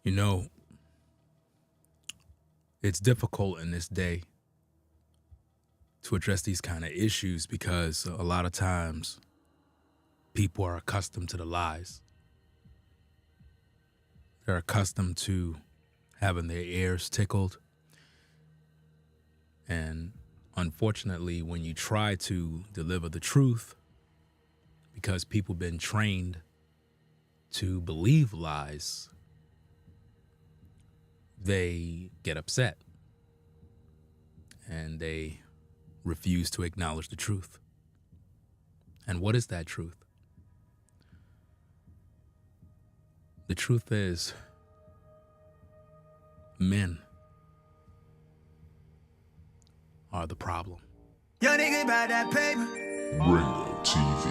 You know, it's difficult in this day to address these kind of issues because a lot of times people are accustomed to the lies. They're accustomed to having their ears tickled. And unfortunately, when you try to deliver the truth, because people have been trained to believe lies, they get upset and they refuse to acknowledge the truth. And what is that truth? The truth is, men are the problem. Young nigga about that paper. Ringo TV.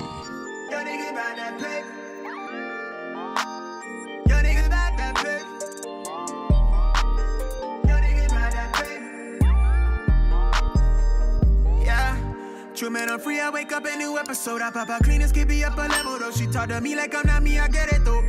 Young nigga about that paper. Young nigga about that paper. Young nigga about that paper. Yeah. True man, I'm free. I wake up a new episode. I pop out cleaners, keep me up a level though. She talk to me like I'm not me. I get it though.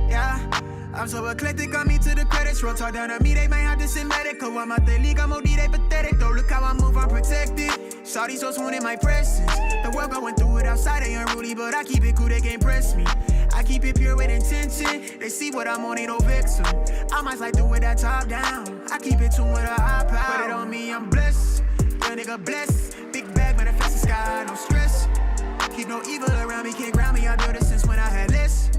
Yeah. I'm so eclectic, on me to the credits roll. Talk down to me, they might have to send medical. I'm out the league, I'm OD, they pathetic though. Look how I move, I'm protected. Shawty so swoon in my presence. The world going through it outside, they unruly, but I keep it cool, they can't press me. I keep it pure with intention. They see what I'm on, ain't no vixen. I might like do it that top down. I keep it tuned with a high power. Put it on me, I'm blessed. Young nigga blessed. Big bag, manifest the sky, no stress. Keep no evil around me, can't ground me. I built it since when I had less.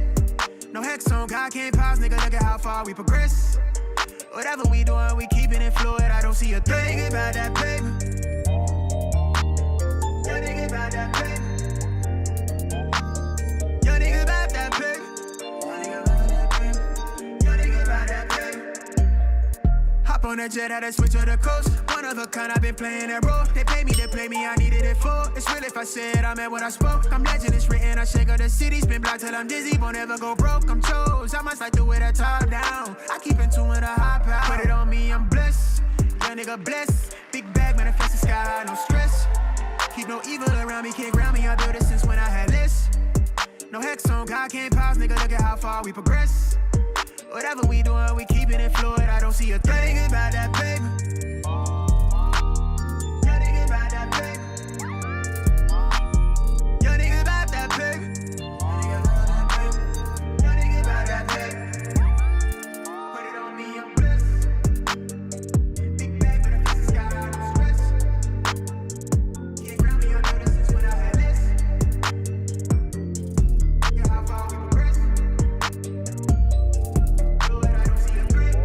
No hex on, God can't pause, nigga, look at how far we progress. Whatever we doing, we keeping it fluid, I don't see a thing. Young nigga about that paper. Young nigga about that paper. Young nigga about that paper. Young nigga about that paper. Young nigga about that paper. Hop on that jet, had to switch to the coast. One of a kind, I've been playing that role. They pay me, I needed it for. It's real if I said I meant what I spoke. I'm legend, it's written, I shake up the city. Spin block till I'm dizzy, won't ever go broke. I'm chose, I must like do it at top down. I keep in tune with a high power. Put it on me, I'm blessed. Young nigga blessed. Big bag, manifest the sky, no stress. Keep no evil around me, can't ground me. I built it since when I had less. No hex on, God can't pause, nigga, look at how far we progress. Whatever we doing, we keeping it fluid, I don't see a thing. Young nigga about that paper. Young nigga about that paper. Young nigga about that paper. Young nigga about that paper. Put it on me, I'm blessed. Big bag, manifest the sky, no stress. Can't ground me, I know this since when I had less. Look how far we progress. Lord, I don't see a threat.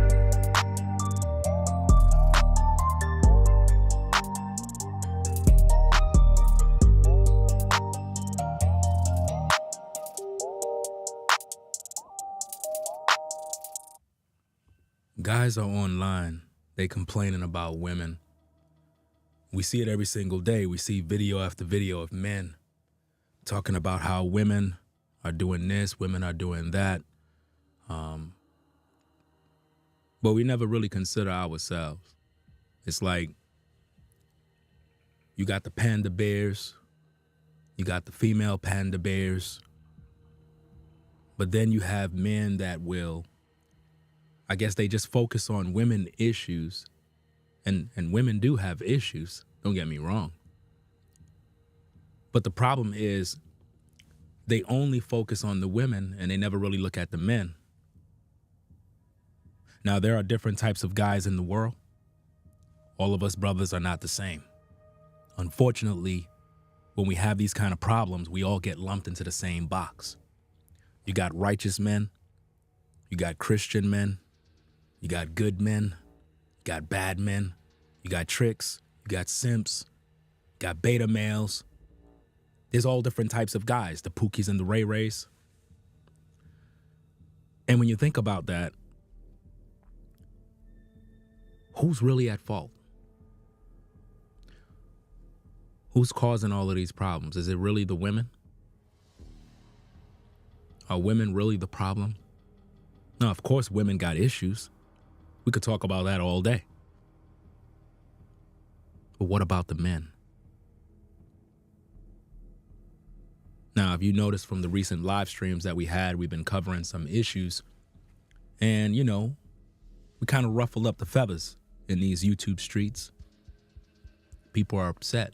Guys are online, they complaining about women. We see it every single day. We see video after video of men talking about how women are doing this, women are doing that. But we never really consider ourselves. It's like you got the panda bears, you got the female panda bears, but then you have men that will, I guess they just focus on women issues, and women do have issues, don't get me wrong. But the problem is they only focus on the women and they never really look at the men. Now, there are different types of guys in the world. All of us brothers are not the same. Unfortunately, when we have these kind of problems, we all get lumped into the same box. You got righteous men, you got Christian men, you got good men, you got bad men, you got tricks, you got simps, you got beta males. There's all different types of guys, the Pookies and the Ray Rays. And when you think about that, who's really at fault? Who's causing all of these problems? Is it really the women? Are women really the problem? Now, of course, women got issues. We could talk about that all day. But what about the men? Now, if you noticed from the recent live streams that we had, we've been covering some issues And, we kind of ruffle up the feathers in these YouTube streets. People are upset.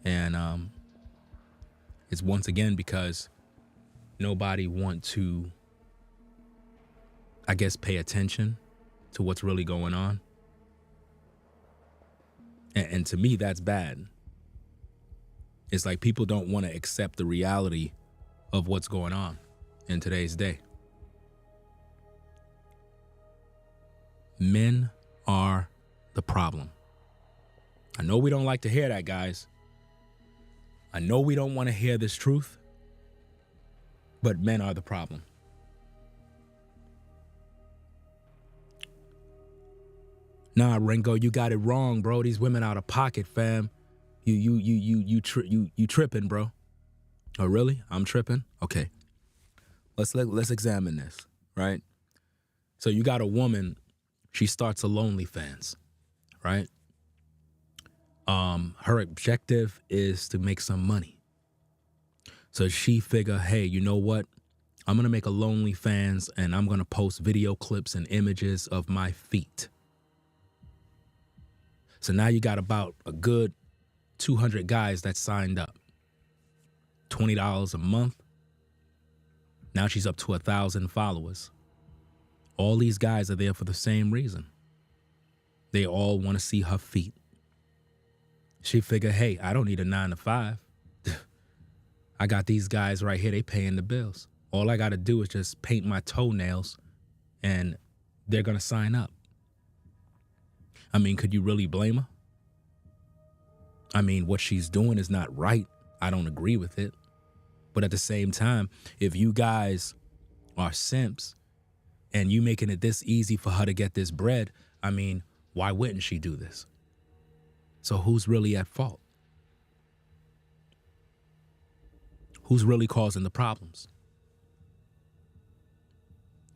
And it's once again because nobody want to, I guess, pay attention to what's really going on. And to me, that's bad. It's like people don't want to accept the reality of what's going on in today's day. Men are the problem. I know we don't like to hear that, guys. I know we don't want to hear this truth, but men are the problem. Nah, Ringo, you got it wrong, bro. These women out of pocket, fam. You tripping, bro. Oh, really? I'm tripping? Okay. Let's examine this, right? So you got a woman, she starts a OnlyFans, right? Her objective is to make some money. So she figure, hey, you know what? I'm gonna make a OnlyFans and I'm gonna post video clips and images of my feet. So now you got about a good 200 guys that signed up. $20 a month. Now she's up to 1,000 followers. All these guys are there for the same reason. They all want to see her feet. She figured, hey, I don't need a 9 to 5. I got these guys right here. They paying the bills. All I got to do is just paint my toenails and they're going to sign up. I mean, could you really blame her? I mean, what she's doing is not right. I don't agree with it. But at the same time, if you guys are simps and you making it this easy for her to get this bread, I mean, why wouldn't she do this? So who's really at fault? Who's really causing the problems?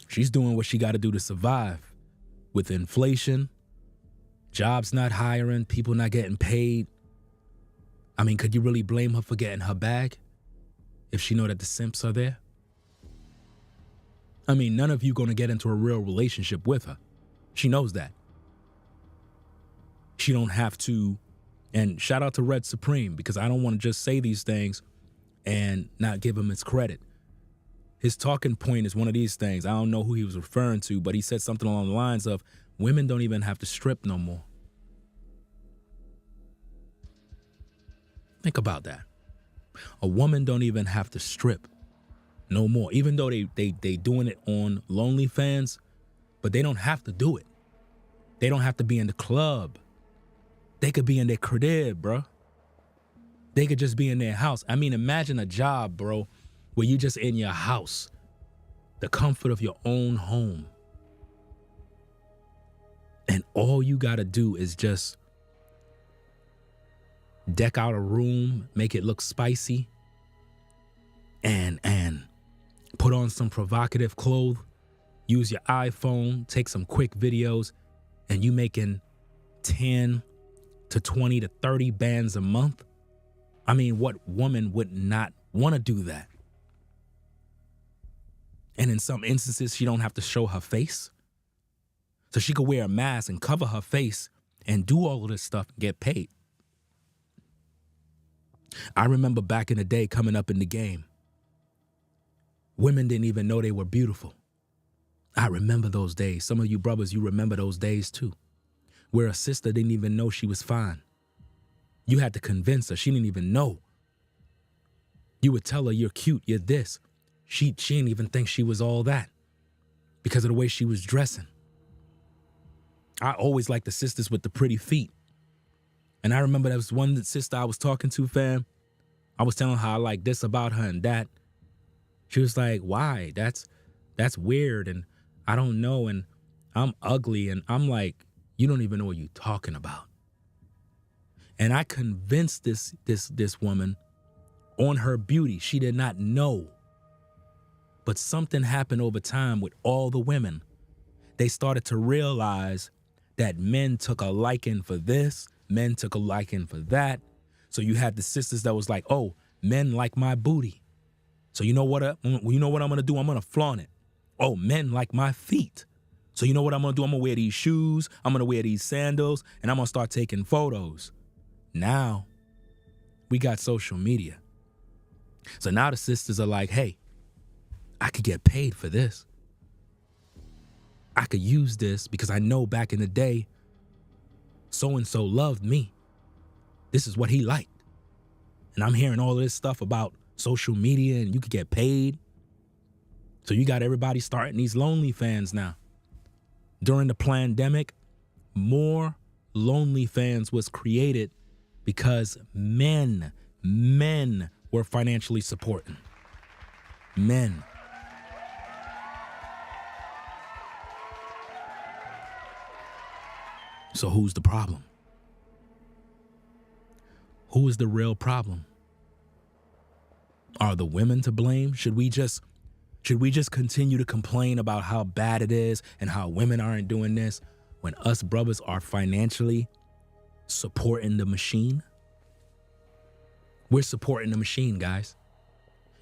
She's doing what she got to do to survive. With inflation, jobs not hiring, people not getting paid. I mean, could you really blame her for getting her bag if she know that the simps are there? I mean, none of you going to get into a real relationship with her. She knows that. She don't have to. And shout out to Red Supreme, because I don't want to just say these things and not give him his credit. His talking point is one of these things. I don't know who he was referring to, but he said something along the lines of, women don't even have to strip no more. Think about that. A woman don't even have to strip no more, even though they doing it on OnlyFans, but they don't have to do it. They don't have to be in the club. They could be in their crib, bro. They could just be in their house. I mean, imagine a job, bro, where you just in your house, the comfort of your own home. And all you got to do is just deck out a room, make it look spicy, and put on some provocative clothes, use your iPhone, take some quick videos, and you making 10 to 20 to 30 bands a month. I mean, what woman would not want to do that? And in some instances, she don't have to show her face. So she could wear a mask and cover her face and do all of this stuff and get paid. I remember back in the day coming up in the game, women didn't even know they were beautiful. I remember those days. Some of you brothers, you remember those days too, where a sister didn't even know she was fine. You had to convince her. She didn't even know. You would tell her, you're cute, you're this. She didn't even think she was all that because of the way she was dressing. I always liked the sisters with the pretty feet. And I remember there was one sister I was talking to, fam. I was telling her I like this about her and that. She was like, why? That's weird. And I don't know. And I'm ugly. And I'm like, you don't even know what you're talking about. And I convinced this woman on her beauty. She did not know. But something happened over time with all the women. They started to realize that men took a liking for this, men took a liking for that. So you had the sisters that was like, oh, men like my booty. So you know what I'm gonna do? I'm gonna flaunt it. Oh, men like my feet. So you know what I'm gonna do? I'm gonna wear these shoes, I'm gonna wear these sandals, and I'm gonna start taking photos. Now, we got social media. So now the sisters are like, hey, I could get paid for this. I could use this because I know back in the day, so-and-so loved me. This is what he liked. And I'm hearing all of this stuff about social media and you could get paid. So you got everybody starting these lonely fans now. During the pandemic, more lonely fans was created because men were financially supporting. Men. So who's the problem? Who is the real problem? Are the women to blame? Should we just continue to complain about how bad it is and how women aren't doing this when us brothers are financially supporting the machine? We're supporting the machine, guys.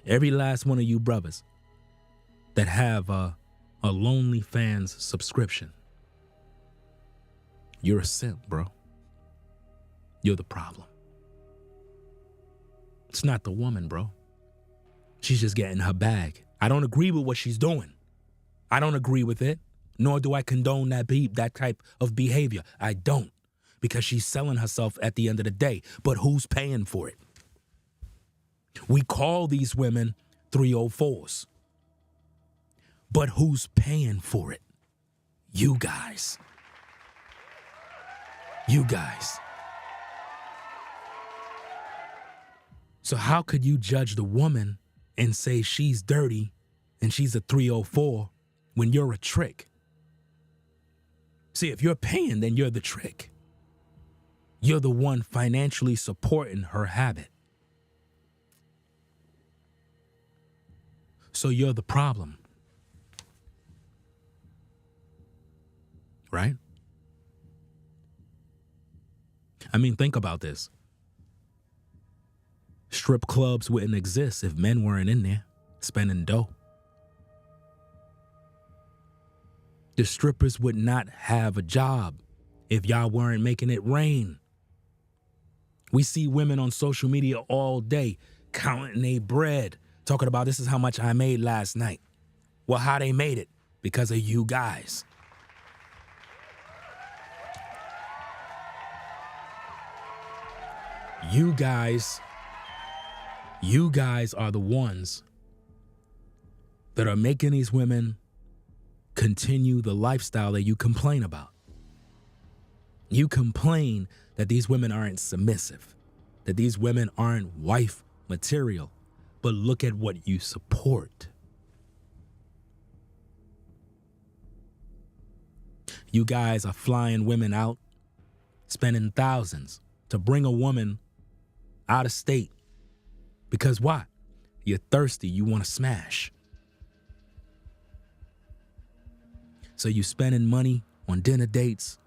Every last one of you brothers that have a OnlyFans subscription, you're a simp, bro. You're the problem. It's not the woman, bro. She's just getting her bag. I don't agree with what she's doing. I don't agree with it, nor do I condone that type of behavior. I don't, because she's selling herself at the end of the day. But who's paying for it? We call these women 304s. But who's paying for it? You guys. You guys. So how could you judge the woman and say she's dirty and she's a 304 when you're a trick? See, if you're paying, then you're the trick. You're the one financially supporting her habit. So you're the problem. Right? I mean, think about this. Strip clubs wouldn't exist if men weren't in there spending dough. The strippers would not have a job if y'all weren't making it rain. We see women on social media all day counting their bread, talking about this is how much I made last night. Well, how they made it? Because of you guys. You guys are the ones that are making these women continue the lifestyle that you complain about. You complain that these women aren't submissive, that these women aren't wife material, but look at what you support. You guys are flying women out, spending thousands to bring a woman out of state. Because why? You're thirsty, you want to smash. So you spending money on dinner dates,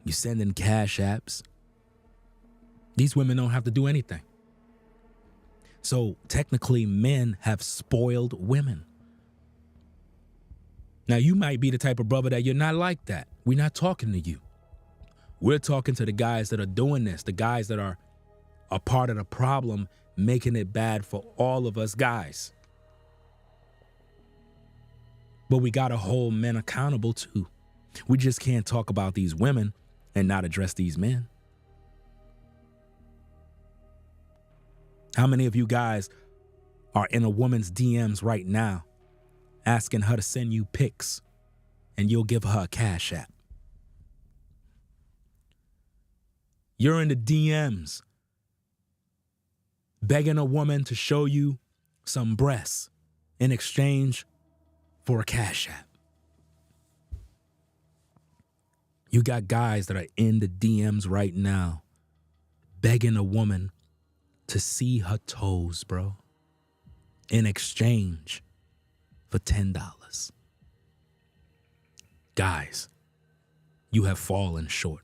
you sending cash apps. These women don't have to do anything. So technically men have spoiled women. Now you might be the type of brother that you're not like that. We're not talking to you. We're talking to the guys that are doing this, the guys that are a part of the problem, making it bad for all of us guys. But we gotta hold men accountable too. We just can't talk about these women and not address these men. How many of you guys are in a woman's DMs right now asking her to send you pics and you'll give her a cash app? You're in the DMs begging a woman to show you some breasts in exchange for a cash app. You got guys that are in the DMs right now begging a woman to see her toes, bro, in exchange for $10. Guys, you have fallen short.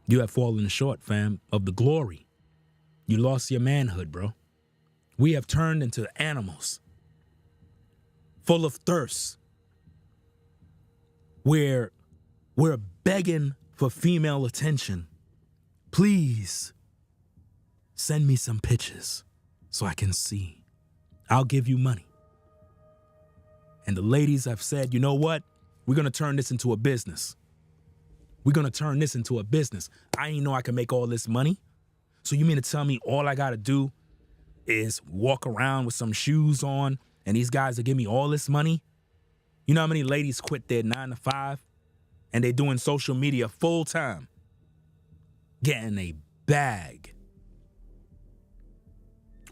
You have fallen short, fam, of the glory. You lost your manhood, bro. We have turned into animals. full of thirst, where we're begging for female attention. Please send me some pictures so I can see. I'll give you money. And the ladies have said, you know what? We're going to turn this into a business. We're going to turn this into a business. I ain't know I can make all this money. So you mean to tell me all I got to do is walk around with some shoes on and these guys will give me all this money? You know how many ladies quit their 9 to 5 and they're doing social media full time, getting a bag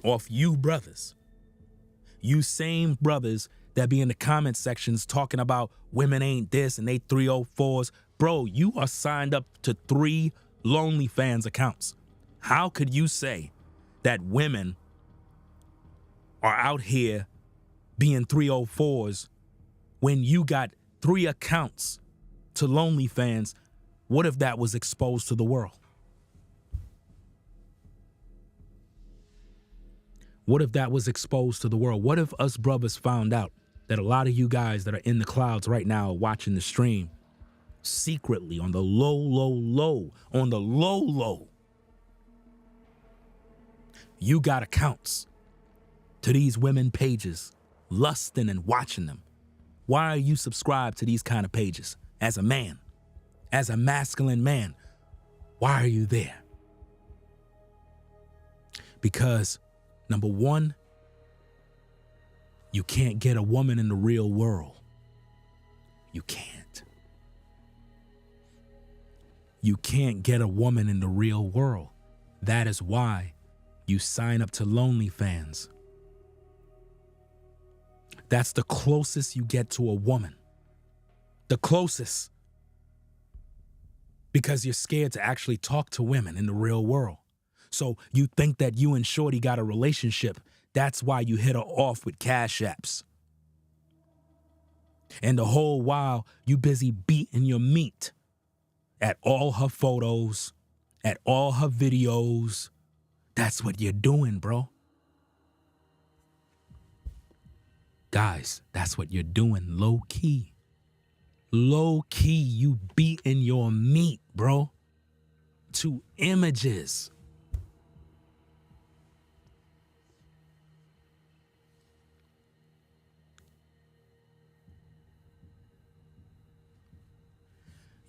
off you brothers. You same brothers that be in the comment sections talking about women ain't this and they 304s. Bro, you are signed up to 3 OnlyFans accounts. How could you say that women are out here being 304s when you got 3 accounts to OnlyFans? What if that was exposed to the world? What if that was exposed to the world? What if us brothers found out that a lot of you guys that are in the clouds right now watching the stream secretly on the low, you got accounts to these women pages, lusting and watching them? Why are you subscribed to these kind of pages? As a man, as a masculine man, why are you there? Because, number one, you can't get a woman in the real world. You can't. You can't get a woman in the real world. That is why you sign up to OnlyFans. That's the closest you get to a woman. The closest. Because you're scared to actually talk to women in the real world. So you think that you and Shorty got a relationship. That's why you hit her off with cash apps. And the whole while you busy beating your meat at all her photos, at all her videos. That's what you're doing, bro. Guys, that's what you're doing, low key. Low key, you beating your meat, bro, to images.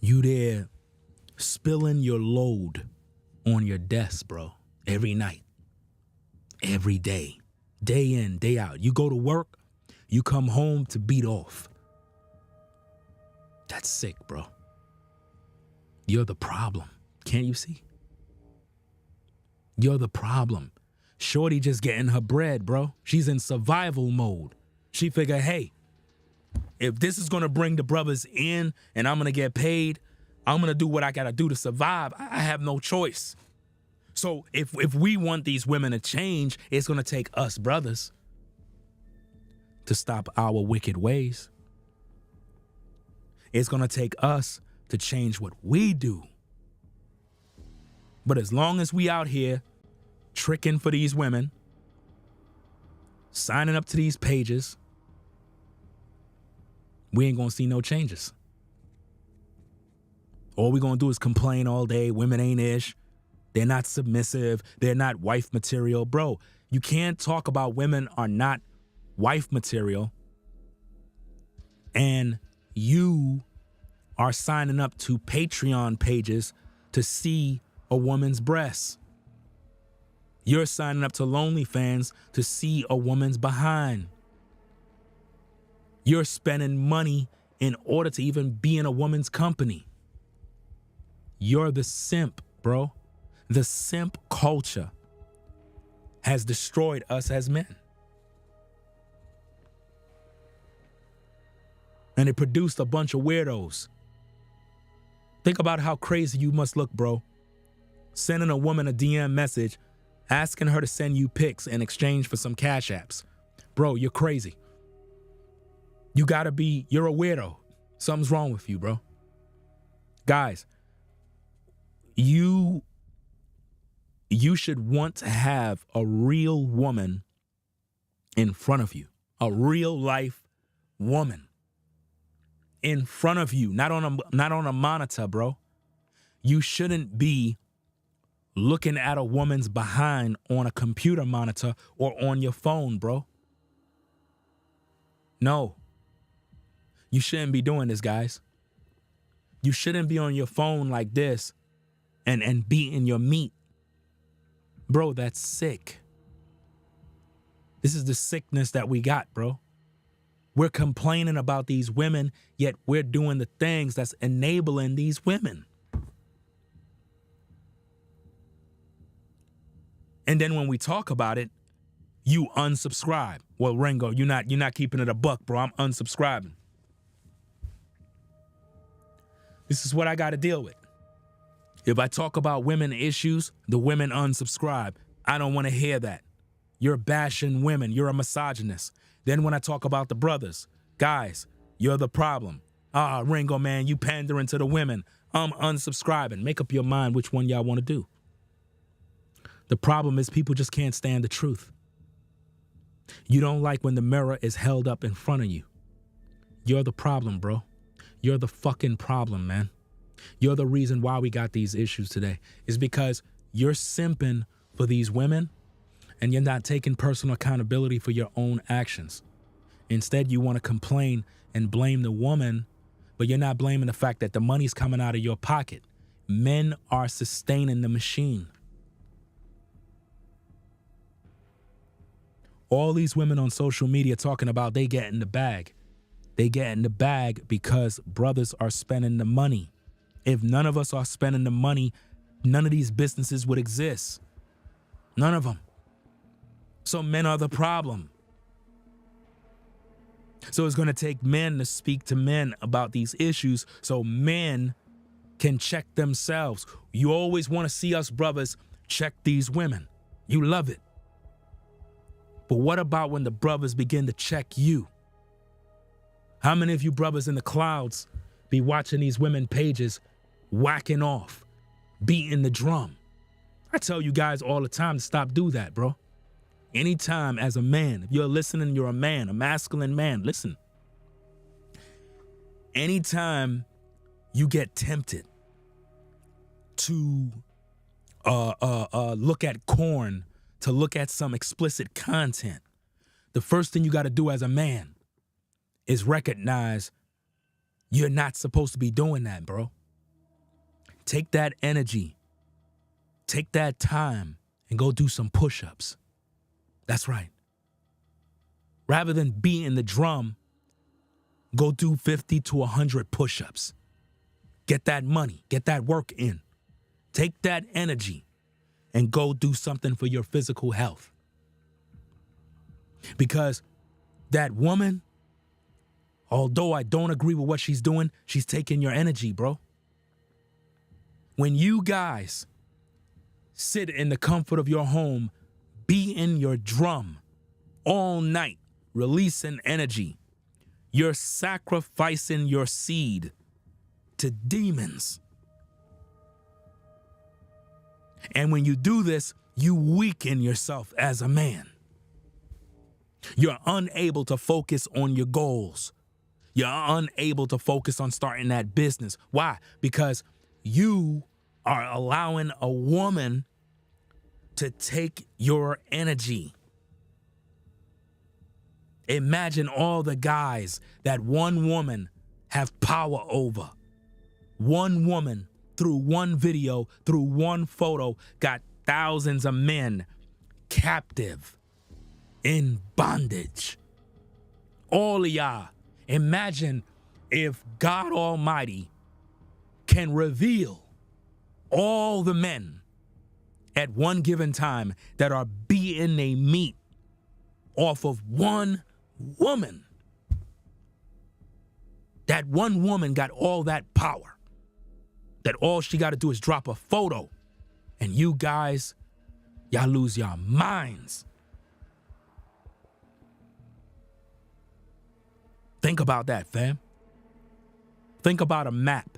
You there spilling your load on your desk, bro, every night, every day, day in, day out. You go to work, you come home to beat off. That's sick, bro. You're the problem. Can't you see? You're the problem. Shorty just getting her bread, bro. She's in survival mode. She figure, hey, if this is going to bring the brothers in and I'm going to get paid, I'm going to do what I got to do to survive. I have no choice. So if we want these women to change, it's going to take us brothers to stop our wicked ways. It's going to take us to change what we do. But as long as we out here tricking for these women, signing up to these pages, we ain't going to see no changes. All we going to do is complain all day. Women ain't ish. They're not submissive. They're not wife material. Bro, you can't talk about women are not wife material and you are signing up to Patreon pages to see a woman's breasts. You're signing up to OnlyFans to see a woman's behind. You're spending money in order to even be in a woman's company. You're the simp, bro. The simp culture has destroyed us as men. And it produced a bunch of weirdos. Think about how crazy you must look, bro. Sending a woman a DM message, asking her to send you pics in exchange for some cash apps. Bro, you're crazy. You're a weirdo. Something's wrong with you, bro. Guys, you should want to have a real woman in front of you. A real life woman in front of you, not on a monitor, bro. You shouldn't be looking at a woman's behind on a computer monitor or on your phone, bro. No. You shouldn't be doing this, guys. You shouldn't be on your phone like this and beating your meat. Bro, that's sick. This is the sickness that we got, bro. We're complaining about these women, yet we're doing the things that's enabling these women. And then when we talk about it, you unsubscribe. Well, Ringo, you're not keeping it a buck, bro. I'm unsubscribing. This is what I got to deal with. If I talk about women issues, the women unsubscribe. I don't want to hear that. You're bashing women. You're a misogynist. Then when I talk about the brothers, guys, you're the problem. Ringo, man, you pandering to the women. I'm unsubscribing. Make up your mind which one y'all want to do. The problem is people just can't stand the truth. You don't like when the mirror is held up in front of you. You're the problem, bro. You're the fucking problem, man. You're the reason why we got these issues today. Is because you're simping for these women and you're not taking personal accountability for your own actions. Instead, you want to complain and blame the woman, but you're not blaming the fact that the money's coming out of your pocket. Men are sustaining the machine. All these women on social media talking about they get in the bag. They get in the bag because brothers are spending the money. If none of us are spending the money, none of these businesses would exist. None of them. So men are the problem. So it's going to take men to speak to men about these issues so men can check themselves. You always want to see us brothers check these women. You love it. But what about when the brothers begin to check you? How many of you brothers in the clouds be watching these women pages whacking off, beating the drum? I tell you guys all the time to stop do that, bro. Anytime as a man, if you're listening, you're a man, a masculine man, listen. Anytime you get tempted to look at porn, to look at some explicit content, the first thing you got to do as a man is recognize you're not supposed to be doing that, bro. Take that energy, take that time, and go do some push-ups. That's right. Rather than beating the drum, go do 50 to 100 push-ups. Get that money, get that work in. Take that energy and go do something for your physical health. Because that woman, although I don't agree with what she's doing, she's taking your energy, bro. When you guys sit in the comfort of your home, beating your drum all night, releasing energy, you're sacrificing your seed to demons. And when you do this, you weaken yourself as a man. You're unable to focus on your goals. You're unable to focus on starting that business. Why? Because you are allowing a woman to take your energy. Imagine all the guys that one woman have power over. One woman, through one video, through one photo, got thousands of men captive, in bondage. All of y'all, imagine if God Almighty can reveal all the men at one given time that are beating their meat off of one woman. That one woman got all that power. That all she got to do is drop a photo. And you guys, y'all lose your minds. Think about that, fam. Think about a map.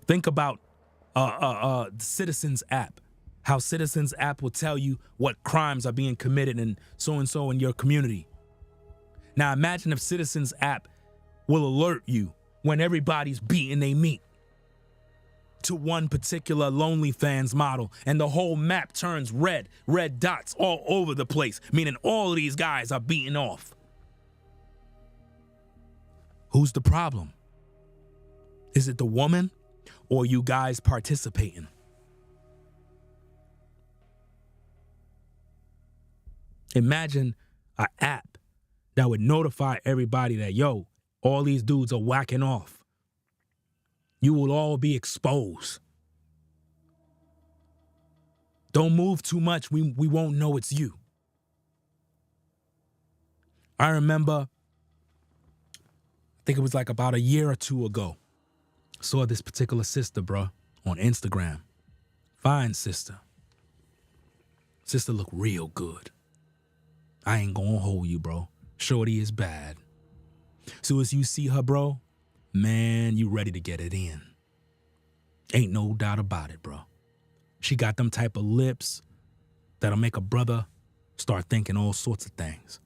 Think about Citizens app. How Citizens app will tell you what crimes are being committed and so in your community. Now imagine if Citizens app will alert you when everybody's beating they meat to one particular OnlyFans model and the whole map turns red dots all over the place, meaning all of these guys are beating off. Who's the problem? Is it the woman or you guys participating? Imagine an app that would notify everybody that, yo, all these dudes are whacking off. You will all be exposed. Don't move too much. We won't know it's you. I remember, I think it was like about a year or two ago, saw this particular sister, bro, on Instagram. Fine sister. Sister look real good. I ain't gonna hold you, bro. Shorty is bad. So as you see her, bro, man, you ready to get it in. Ain't no doubt about it, bro. She got them type of lips that'll make a brother start thinking all sorts of things.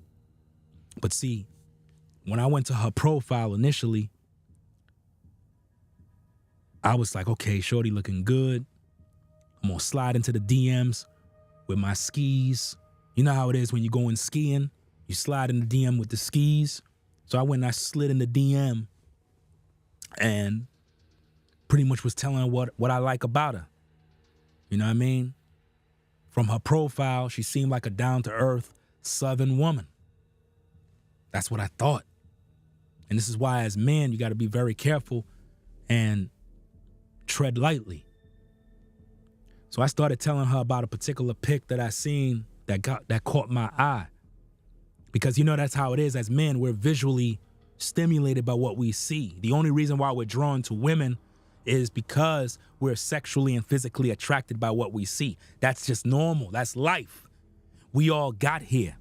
But see, when I went to her profile initially, I was like, okay, shorty looking good. I'm gonna slide into the DMs with my skis. You know how it is when you going skiing? You slide in the DM with the skis. So I went and I slid in the DM and pretty much was telling her what I like about her. You know what I mean? From her profile, she seemed like a down-to-earth Southern woman. That's what I thought. And this is why as men, you got to be very careful and tread lightly. So I started telling her about a particular pic that I seen that caught my eye. Because you know that's how it is as men, we're visually stimulated by what we see. The only reason why we're drawn to women is because we're sexually and physically attracted by what we see. That's just normal. That's life. We all got here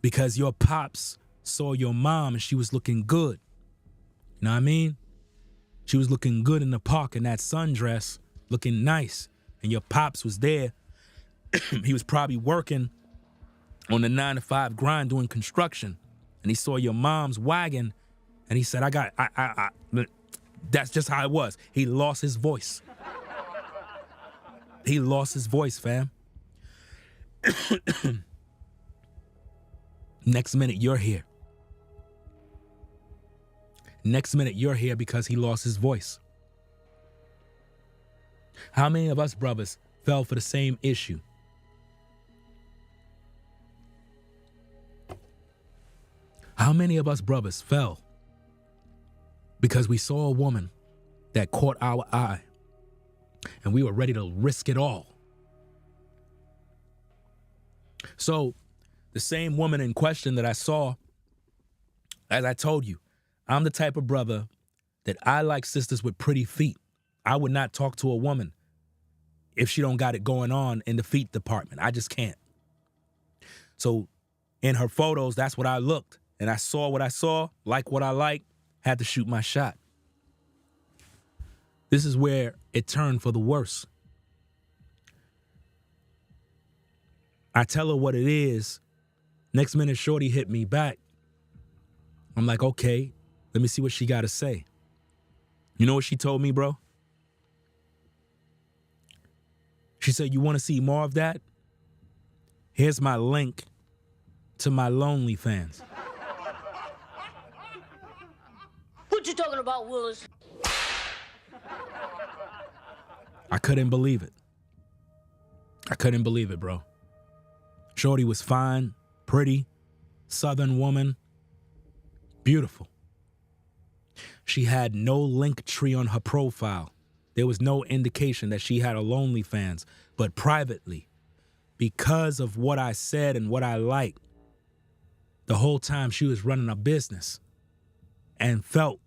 because your pops saw your mom and she was looking good. You know what I mean? She was looking good in the park in that sundress, looking nice. And your pops was there. He was probably working on the 9-to-5 grind doing construction. And he saw your mom's wagon and he said, that's just how it was. He lost his voice. He lost his voice, fam. Next minute, you're here. Next minute, you're here because he lost his voice. How many of us brothers fell for the same issue? How many of us brothers fell because we saw a woman that caught our eye and we were ready to risk it all? So the same woman in question that I saw, as I told you, I'm the type of brother that I like sisters with pretty feet. I would not talk to a woman if she don't got it going on in the feet department. I just can't. So in her photos, that's what I looked. And I saw what I saw, like what I like, had to shoot my shot. This is where it turned for the worse. I tell her what it is. Next minute, shorty hit me back. I'm like, okay, let me see what she got to say. You know what she told me, bro? She said, you want to see more of that? Here's my link to my OnlyFans. What you talking about, Willis? I couldn't believe it. I couldn't believe it, bro. Shorty was fine, pretty, Southern woman, beautiful. She had no link tree on her profile. There was no indication that she had a OnlyFans, but privately, because of what I said and what I liked, the whole time she was running a business and felt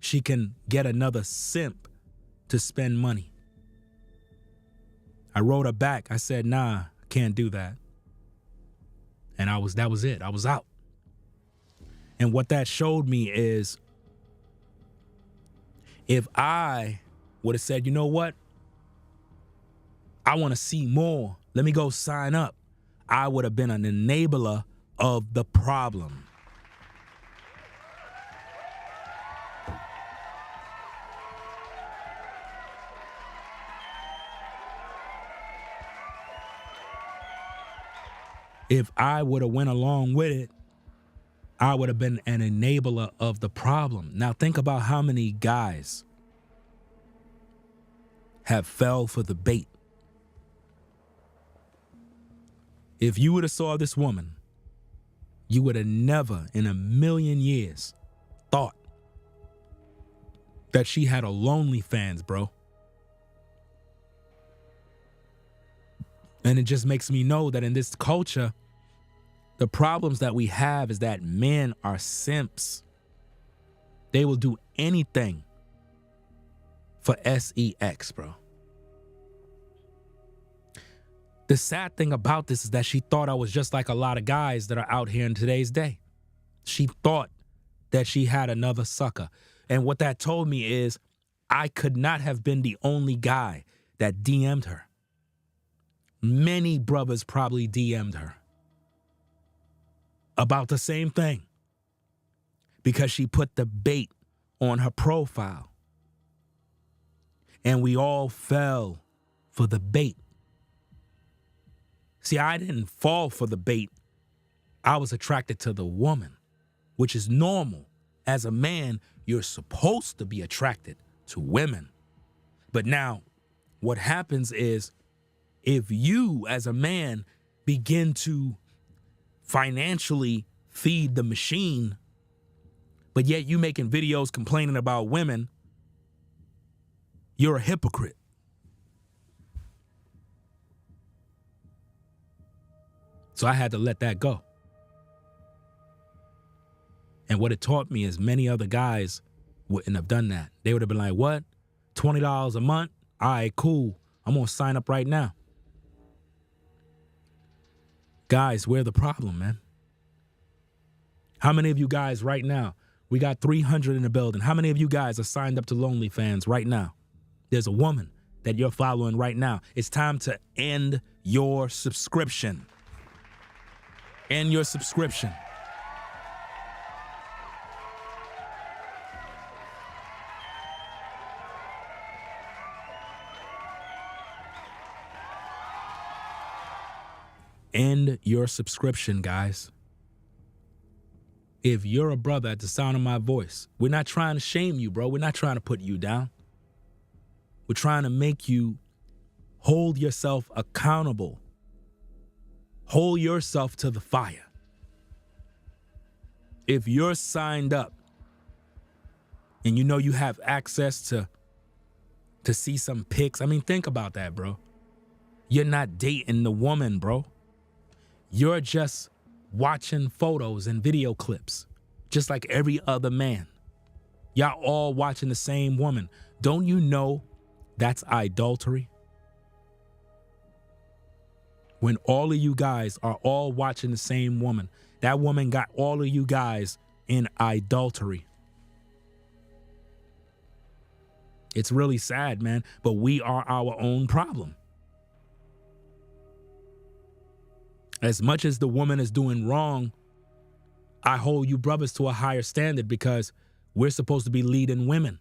she can get another simp to spend money. I wrote her back. I said, nah, can't do that. And that was it. I was out. And what that showed me is if I would have said, you know what? I want to see more. Let me go sign up. I would have been an enabler of the problem. If I would have went along with it, I would have been an enabler of the problem. Now think about how many guys have fell for the bait. If you would have saw this woman, you would have never in a million years thought that she had a OnlyFans, bro. And it just makes me know that in this culture, the problems that we have is that men are simps. They will do anything for sex, bro. The sad thing about this is that she thought I was just like a lot of guys that are out here in today's day. She thought that she had another sucker. And what that told me is I could not have been the only guy that DM'd her. Many brothers probably DM'd her about the same thing because she put the bait on her profile. And we all fell for the bait. See, I didn't fall for the bait. I was attracted to the woman, which is normal. As a man, you're supposed to be attracted to women. But now, what happens is if you, as a man, begin to financially feed the machine, but yet you making videos complaining about women, you're a hypocrite. So I had to let that go. And what it taught me is many other guys wouldn't have done that. They would have been like, what? $20 a month? All right, cool. I'm going to sign up right now. Guys, we're the problem, man. How many of you guys right now, we got 300 in the building. How many of you guys are signed up to OnlyFans right now? There's a woman that you're following right now. It's time to end your subscription. End your subscription. End your subscription, guys. If you're a brother at the sound of my voice, we're not trying to shame you, bro. We're not trying to put you down. We're trying to make you hold yourself accountable. Hold yourself to the fire. If you're signed up and you know you have access to see some pics, I mean, think about that, bro. You're not dating the woman, bro. You're just watching photos and video clips, just like every other man. Y'all all watching the same woman. Don't you know that's idolatry? When all of you guys are all watching the same woman, that woman got all of you guys in idolatry. It's really sad, man, but we are our own problem. As much as the woman is doing wrong, I hold you brothers to a higher standard because we're supposed to be leading women.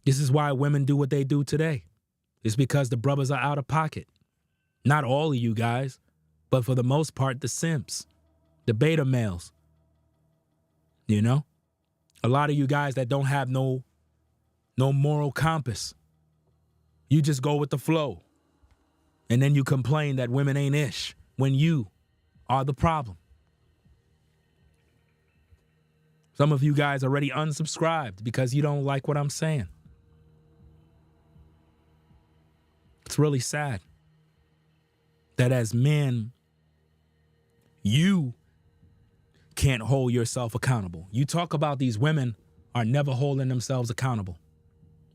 This is why women do what they do today. It's because the brothers are out of pocket. Not all of you guys, but for the most part, the simps, the beta males. You know? A lot of you guys that don't have no moral compass. You just go with the flow. And then you complain that women ain't ish when you are the problem. Some of you guys already unsubscribed because you don't like what I'm saying. It's really sad that as men, you can't hold yourself accountable. You talk about these women are never holding themselves accountable.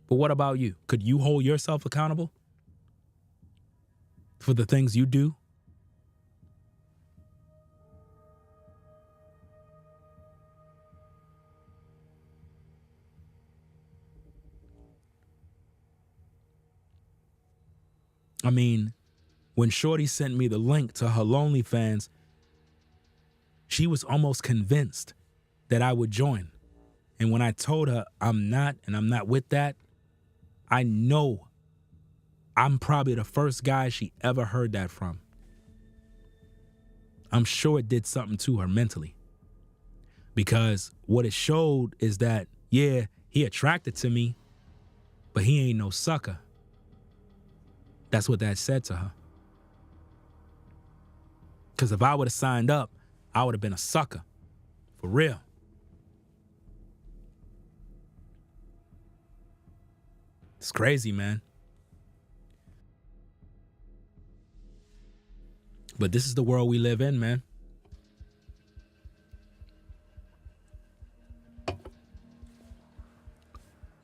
But what about you? Could you hold yourself accountable for the things you do? I mean, when Shorty sent me the link to her OnlyFans, She was almost convinced that I would join. And when I told her I'm not with that, I know I'm probably the first guy she ever heard that from. I'm sure it did something to her mentally. Because what it showed is that, yeah, he attracted to me, but he ain't no sucker. That's what that said to her. Because if I would have signed up, I would have been a sucker. For real. It's crazy, man. But this is the world we live in, man.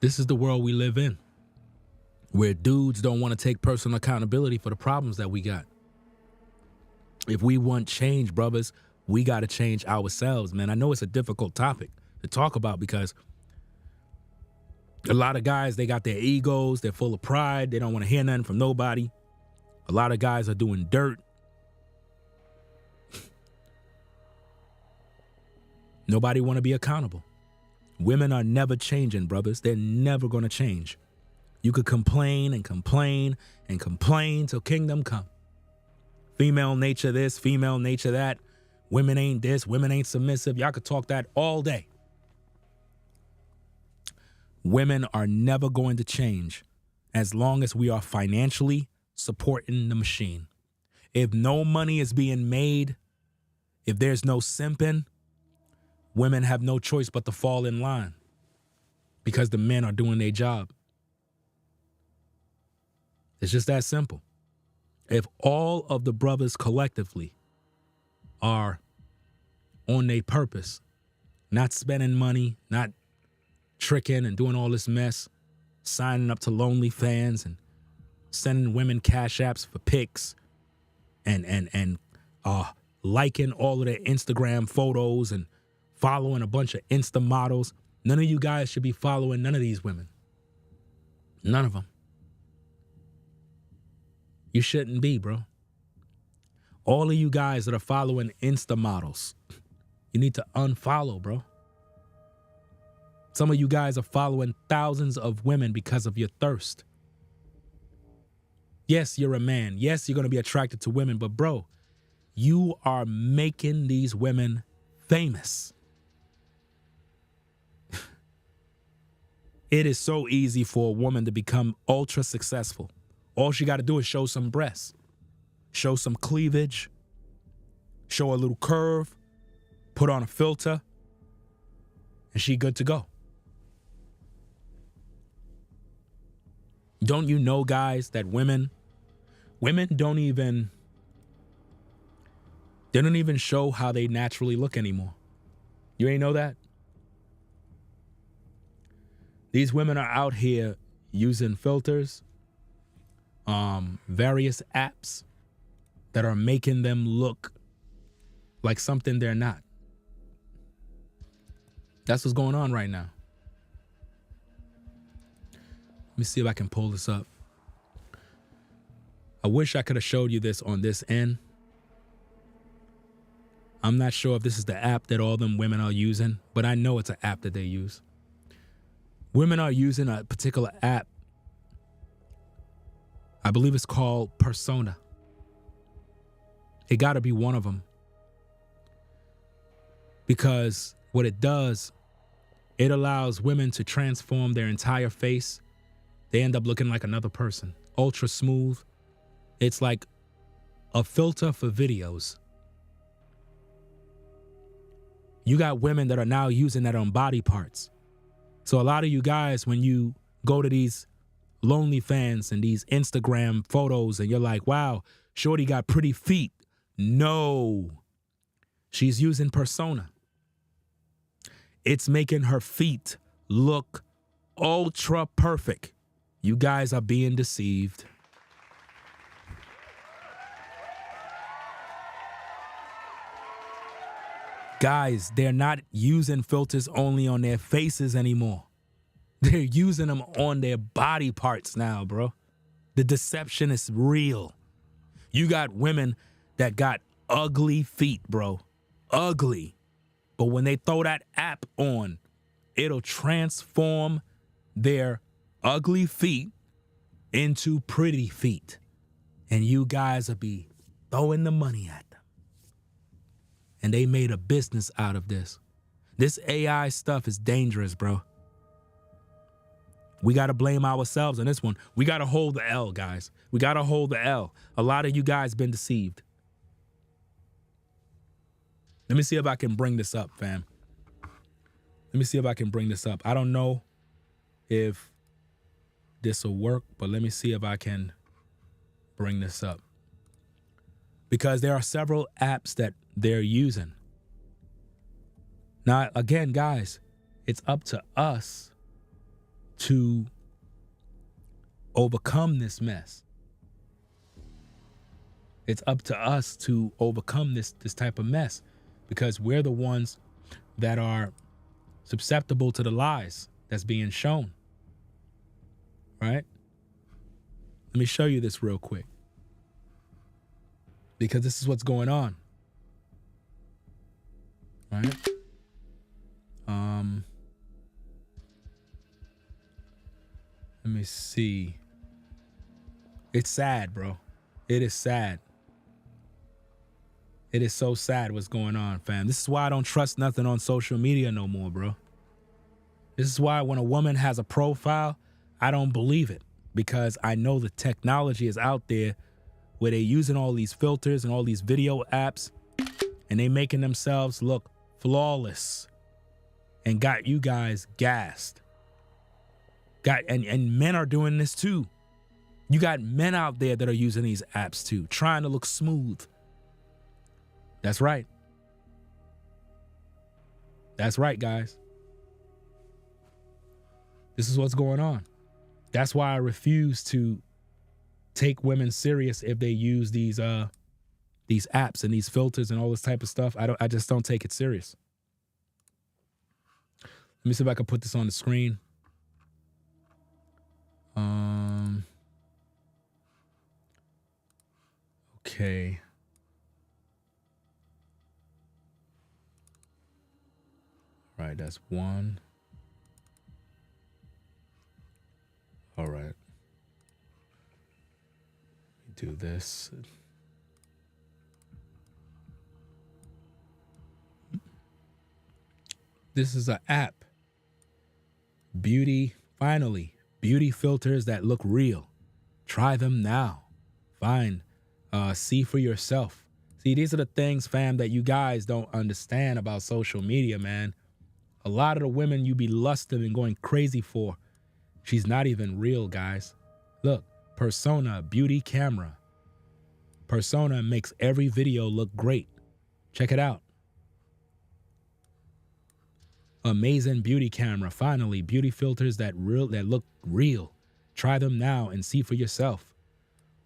This is the world we live in, where dudes don't want to take personal accountability for the problems that we got. If we want change, brothers, we got to change ourselves, man. I know it's a difficult topic to talk about because a lot of guys, they got their egos. They're full of pride. They don't want to hear nothing from nobody. A lot of guys are doing dirt. Nobody want to be accountable. Women are never changing, brothers. They're never going to change. You could complain and complain and complain till kingdom come. Female nature this, female nature that. Women ain't this, women ain't submissive. Y'all could talk that all day. Women are never going to change as long as we are financially supporting the machine. If no money is being made, if there's no simping, women have no choice but to fall in line because the men are doing their job. It's just that simple. If all of the brothers collectively are on their purpose, not spending money, not tricking and doing all this mess, signing up to OnlyFans and sending women cash apps for pics and liking all of their Instagram photos and following a bunch of Insta models. None of you guys should be following none of these women. None of them. You shouldn't be, bro. All of you guys that are following Insta models, you need to unfollow, bro. Some of you guys are following thousands of women because of your thirst. Yes, you're a man. Yes, you're going to be attracted to women, but bro, you are making these women famous. It is so easy for a woman to become ultra successful. All she got to do is show some breasts, show some cleavage, show a little curve, put on a filter, and she good to go. Don't you know, guys, that women don't even show how they naturally look anymore. You ain't know that? These women are out here using filters, various apps that are making them look like something they're not. That's what's going on right now. Let me see if I can pull this up. I wish I could have showed you this on this end. I'm not sure if this is the app that all them women are using, but I know it's an app that they use. Women are using a particular app. I believe it's called Persona. It got to be one of them. Because what it does, it allows women to transform their entire face. They end up looking like another person. Ultra smooth. It's like a filter for videos. You got women that are now using that on body parts. So a lot of you guys, when you go to these OnlyFans and these Instagram photos and you're like, wow, shorty got pretty feet. No, she's using Persona. It's making her feet look ultra perfect. You guys are being deceived. Guys, they're not using filters only on their faces anymore. They're using them on their body parts now, bro. The deception is real. You got women that got ugly feet, bro. ugly. But when they throw that app on, it'll transform their ugly feet into pretty feet. And you guys will be throwing the money at them. And they made a business out of this. This AI stuff is dangerous, bro. We got to blame ourselves on this one. We got to hold the L, guys. We got to hold the L. A lot of you guys been deceived. Let me see if I can bring this up, fam. Let me see if I can bring this up. I don't know if this will work, but let me see if I can bring this up. Because there are several apps that they're using. Now, again, guys, it's up to us to overcome this mess. It's up to us to overcome this type of mess, because we're the ones that are susceptible to the lies that's being shown. Right? Let me show you this real quick, because this is what's going on. Right? Let me see. It's sad, bro. It is sad. It is so sad what's going on, fam. This is why I don't trust nothing on social media no more, bro. This is why when a woman has a profile, I don't believe it, because I know the technology is out there where they're using all these filters and all these video apps, and they making themselves look flawless and got you guys gassed. And men are doing this too. You got men out there that are using these apps too, trying to look smooth. That's right. That's right, guys. This is what's going on. That's why I refuse to take women serious if they use these apps and these filters and all this type of stuff. I just don't take it serious. Let me see if I can put this on the screen. Okay. All right, that's one. All right. Do this. This is an app. Beauty filters that look real. Try them now. See for yourself. See, these are the things, fam, that you guys don't understand about social media, man. A lot of the women you be lusting and going crazy for, she's not even real, guys. Look, Persona beauty camera. Persona makes every video look great. Check it out. Amazing beauty camera. Finally, beauty filters that look real. Try them now and see for yourself.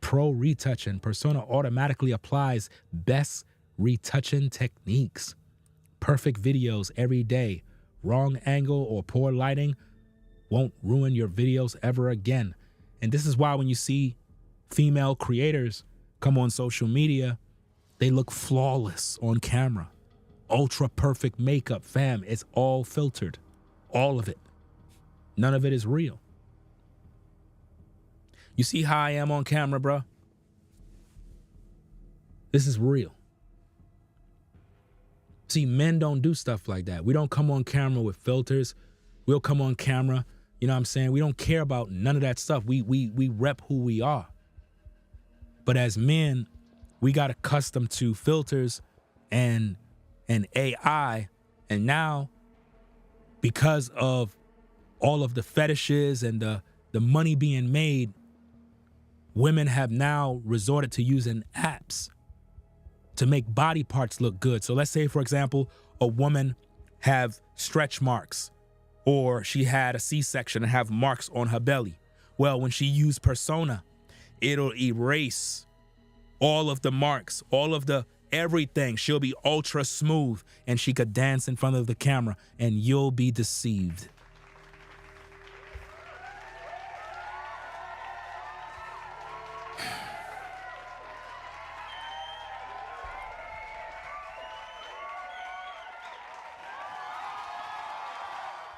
Pro retouching. Persona automatically applies best retouching techniques. Perfect videos every day. Wrong angle or poor lighting won't ruin your videos ever again. And this is why when you see female creators come on social media, they look flawless on camera. Ultra perfect makeup, fam. It's all filtered. All of it. None of it is real. You see how I am on camera, bro? This is real. See, men don't do stuff like that. We don't come on camera with filters. We'll come on camera, you know what I'm saying? We don't care about none of that stuff. We rep who we are. But as men, we got accustomed to filters and AI, and now because of all of the fetishes and the money being made, women have now resorted to using apps to make body parts look good. So let's say, for example, a woman have stretch marks, or she had a C-section and have marks on her belly. Well, when she used Persona, it'll erase all of the marks, all of the everything. She'll be ultra smooth, and she could dance in front of the camera, and you'll be deceived.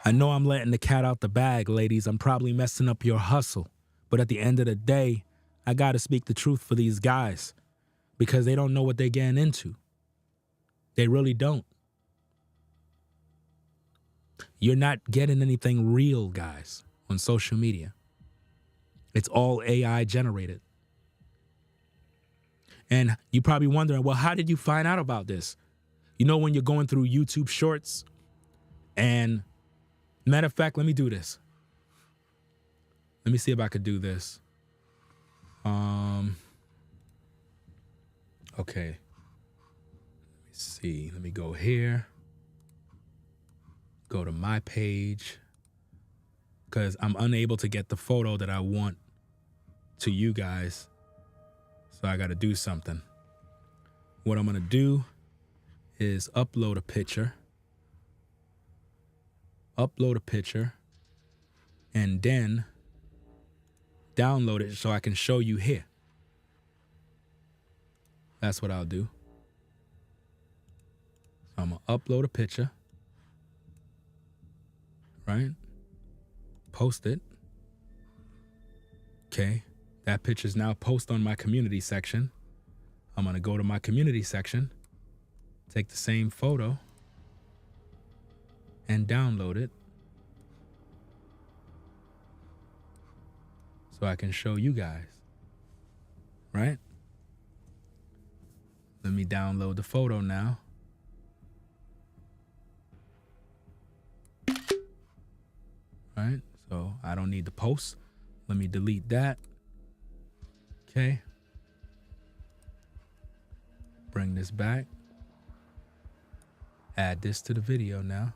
I know I'm letting the cat out the bag, ladies. I'm probably messing up your hustle. But at the end of the day, I got to speak the truth for these guys because they don't know what they're getting into. They really don't. You're not getting anything real, guys, on social media. It's all AI generated. And you're probably wondering, well, how did you find out about this? You know, when you're going through YouTube shorts and matter of fact, let me do this. Let me see if I could do this. Okay. Let me see. Let me go here. Go to my page. Because I'm unable to get the photo that I want to you guys. So I got to do something. What I'm going to do is upload a picture. And then download it so I can show you here. That's what I'll do. So I'm going to upload a picture. Right? Post it. Okay. That picture's now posted on my community section. I'm going to go to my community section, take the same photo, and download it so I can show you guys. Right? Let me download the photo now. Right? So I don't need the post. Let me delete that. Okay. Bring this back. Add this to the video now.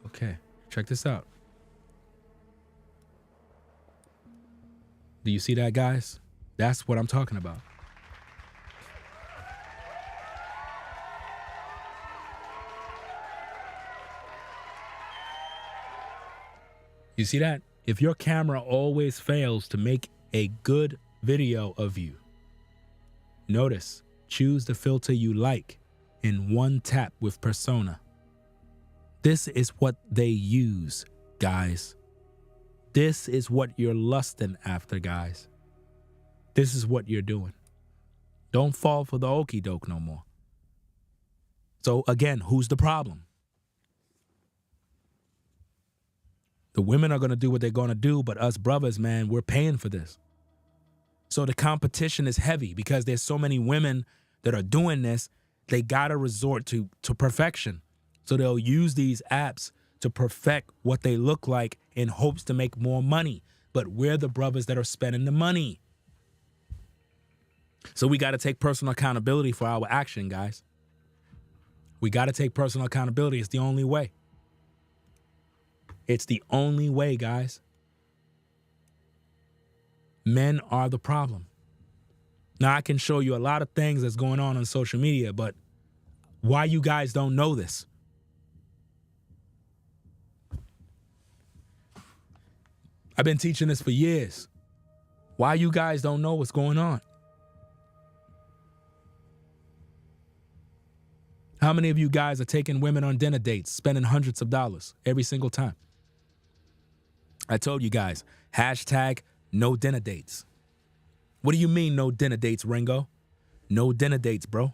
Okay. Check this out. Do you see that, guys? That's what I'm talking about. You see that? If your camera always fails to make a good video of you, notice, choose the filter you like in one tap with Persona. This is what they use, guys. This is what you're lusting after, guys. This is what you're doing. Don't fall for the okie doke no more. So again, who's the problem? The women are going to do what they're going to do, but us brothers, man, we're paying for this. So the competition is heavy because there's so many women that are doing this. They got to resort to perfection. So they'll use these apps to perfect what they look like in hopes to make more money. But we're the brothers that are spending the money. So we got to take personal accountability for our action, guys. We got to take personal accountability. It's the only way. It's the only way, guys. Men are the problem. Now, I can show you a lot of things that's going on social media, but why you guys don't know this? I've been teaching this for years. Why you guys don't know what's going on? How many of you guys are taking women on dinner dates, spending hundreds of dollars every single time? I told you guys, hashtag no dinner dates. What do you mean no dinner dates, Ringo? No dinner dates, bro.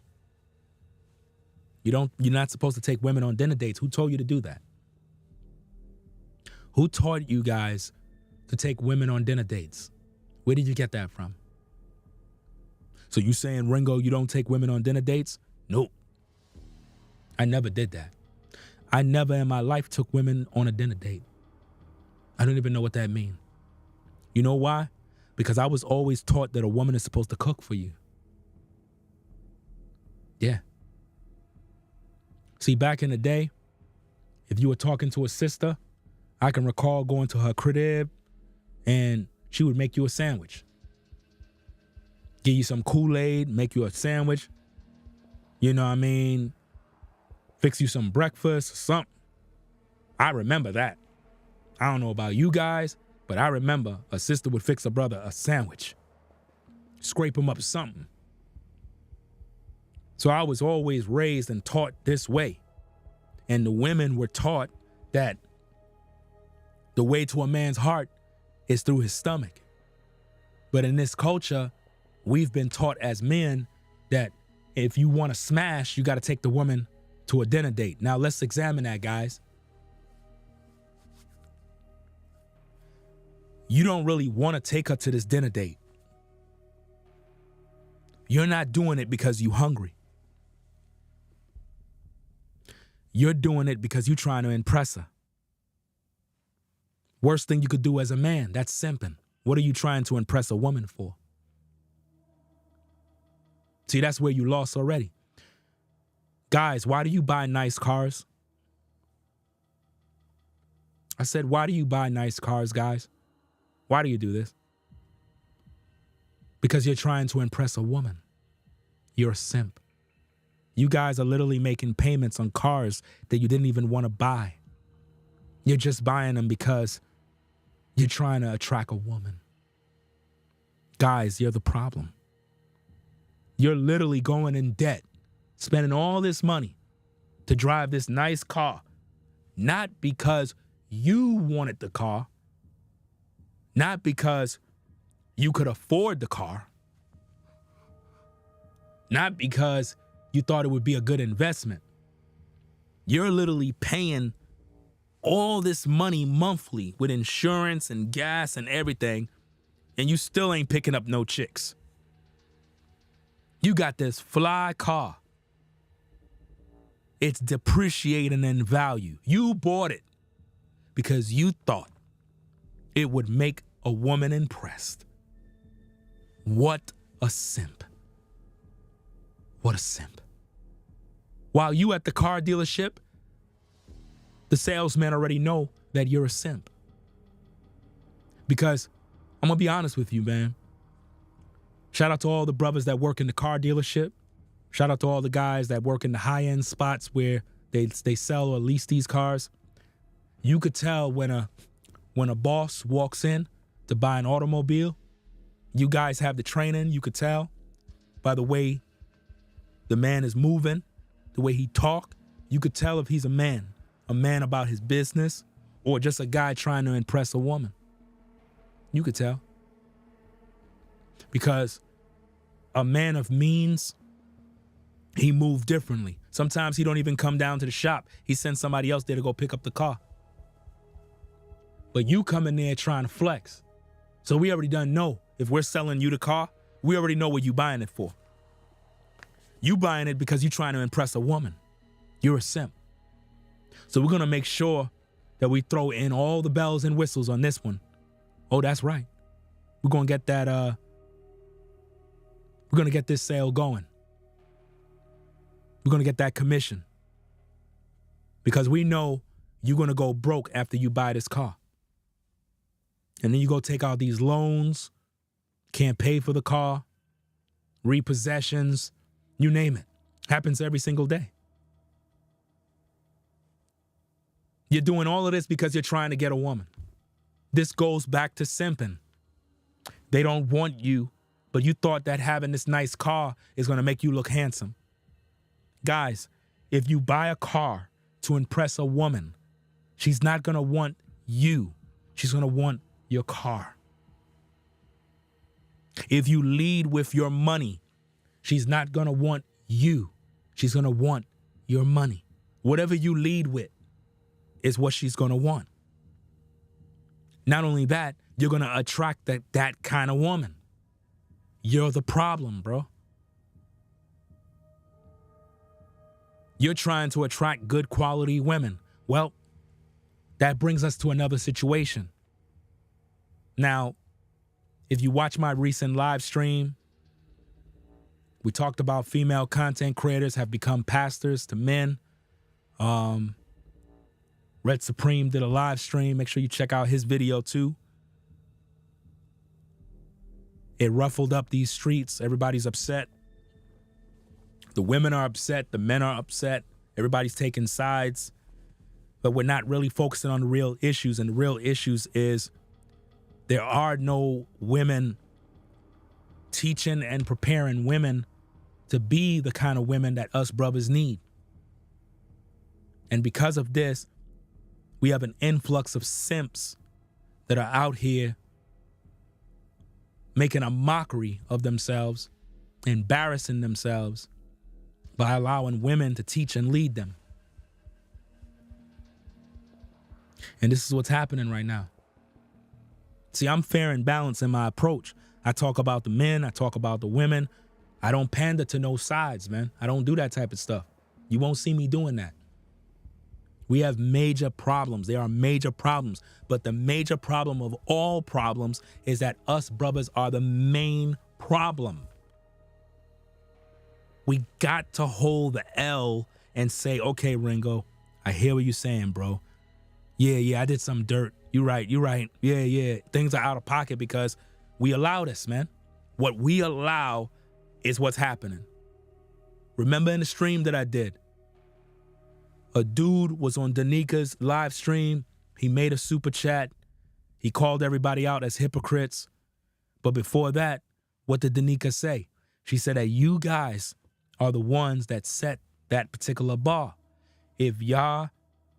You're not supposed to take women on dinner dates. Who told you to do that? Who taught you guys to take women on dinner dates? Where did you get that from? So you saying, Ringo, you don't take women on dinner dates? Nope. I never did that. I never in my life took women on a dinner date. I don't even know what that means. You know why? Because I was always taught that a woman is supposed to cook for you. Yeah. See, back in the day, if you were talking to a sister, I can recall going to her crib and she would make you a sandwich. Give you some Kool-Aid, make you a sandwich. You know what I mean? Fix you some breakfast, something. I remember that. I don't know about you guys, but I remember a sister would fix a brother a sandwich. Scrape him up something. So I was always raised and taught this way. And the women were taught that the way to a man's heart is through his stomach. But in this culture, we've been taught as men that if you want to smash, you got to take the woman to a dinner date. Now let's examine that, guys. You don't really want to take her to this dinner date. You're not doing it because you're hungry. You're doing it because you're trying to impress her. Worst thing you could do as a man, that's simping. What are you trying to impress a woman for? See, that's where you lost already. Guys, why do you buy nice cars? I said, why do you buy nice cars, guys? Why do you do this? Because you're trying to impress a woman. You're a simp. You guys are literally making payments on cars that you didn't even want to buy. You're just buying them because you're trying to attract a woman. Guys, you're the problem. You're literally going in debt, spending all this money to drive this nice car, not because you wanted the car, not because you could afford the car, not because you thought it would be a good investment. You're literally paying all this money monthly with insurance and gas and everything, and you still ain't picking up no chicks. You got this fly car. It's depreciating in value. You bought it because you thought it would make a woman impressed. What a simp. What a simp. While you at the car dealership, the salesman already know that you're a simp. Because I'm gonna be honest with you, man. Shout out to all the brothers that work in the car dealership. Shout out to all the guys that work in the high-end spots where they sell or lease these cars. You could tell when a boss walks in to buy an automobile. You guys have the training. You could tell by the way the man is moving, the way he talk. You could tell if he's a man about his business, or just a guy trying to impress a woman. You could tell. Because a man of means, he moved differently. Sometimes he don't even come down to the shop. He sends somebody else there to go pick up the car. But you come in there trying to flex. So we already done know, if we're selling you the car, we already know what you buying it for. You buying it because you're trying to impress a woman. You're a simp. So we're going to make sure that we throw in all the bells and whistles on this one. Oh, that's right. We're going to get that, we're going to get this sale going. We're going to get that commission. Because we know you're going to go broke after you buy this car. And then you go take out these loans, can't pay for the car, repossessions, you name it. Happens every single day. You're doing all of this because you're trying to get a woman. This goes back to simping. They don't want you, but you thought that having this nice car is going to make you look handsome. Guys, if you buy a car to impress a woman, she's not going to want you. She's going to want your car. If you lead with your money, she's not going to want you. She's going to want your money. Whatever you lead with is what she's going to want. Not only that, you're going to attract that kind of woman. You're the problem, bro. You're trying to attract good quality women. Well, that brings us to another situation. Now, if you watch my recent live stream, we talked about female content creators have become pastors to men. Red Supreme did a live stream. Make sure you check out his video too. It ruffled up these streets. Everybody's upset. The women are upset. The men are upset. Everybody's taking sides. But we're not really focusing on the real issues. And the real issues is there are no women teaching and preparing women to be the kind of women that us brothers need. And because of this, we have an influx of simps that are out here making a mockery of themselves, embarrassing themselves by allowing women to teach and lead them. And this is what's happening right now. See, I'm fair and balanced in my approach. I talk about the men, I talk about the women. I don't pander to no sides, man. I don't do that type of stuff. You won't see me doing that. We have major problems. There are major problems. But the major problem of all problems is that us brothers are the main problem. We got to hold the L and say, okay, Ringo, I hear what you're saying, bro. Yeah, I did some dirt. You're right. Yeah. Things are out of pocket because we allow this, man. What we allow is what's happening. Remember in the stream that I did, a dude was on Danika's live stream. He made a super chat. He called everybody out as hypocrites. But before that, what did Danika say? She said that you guys are the ones that set that particular bar. If y'all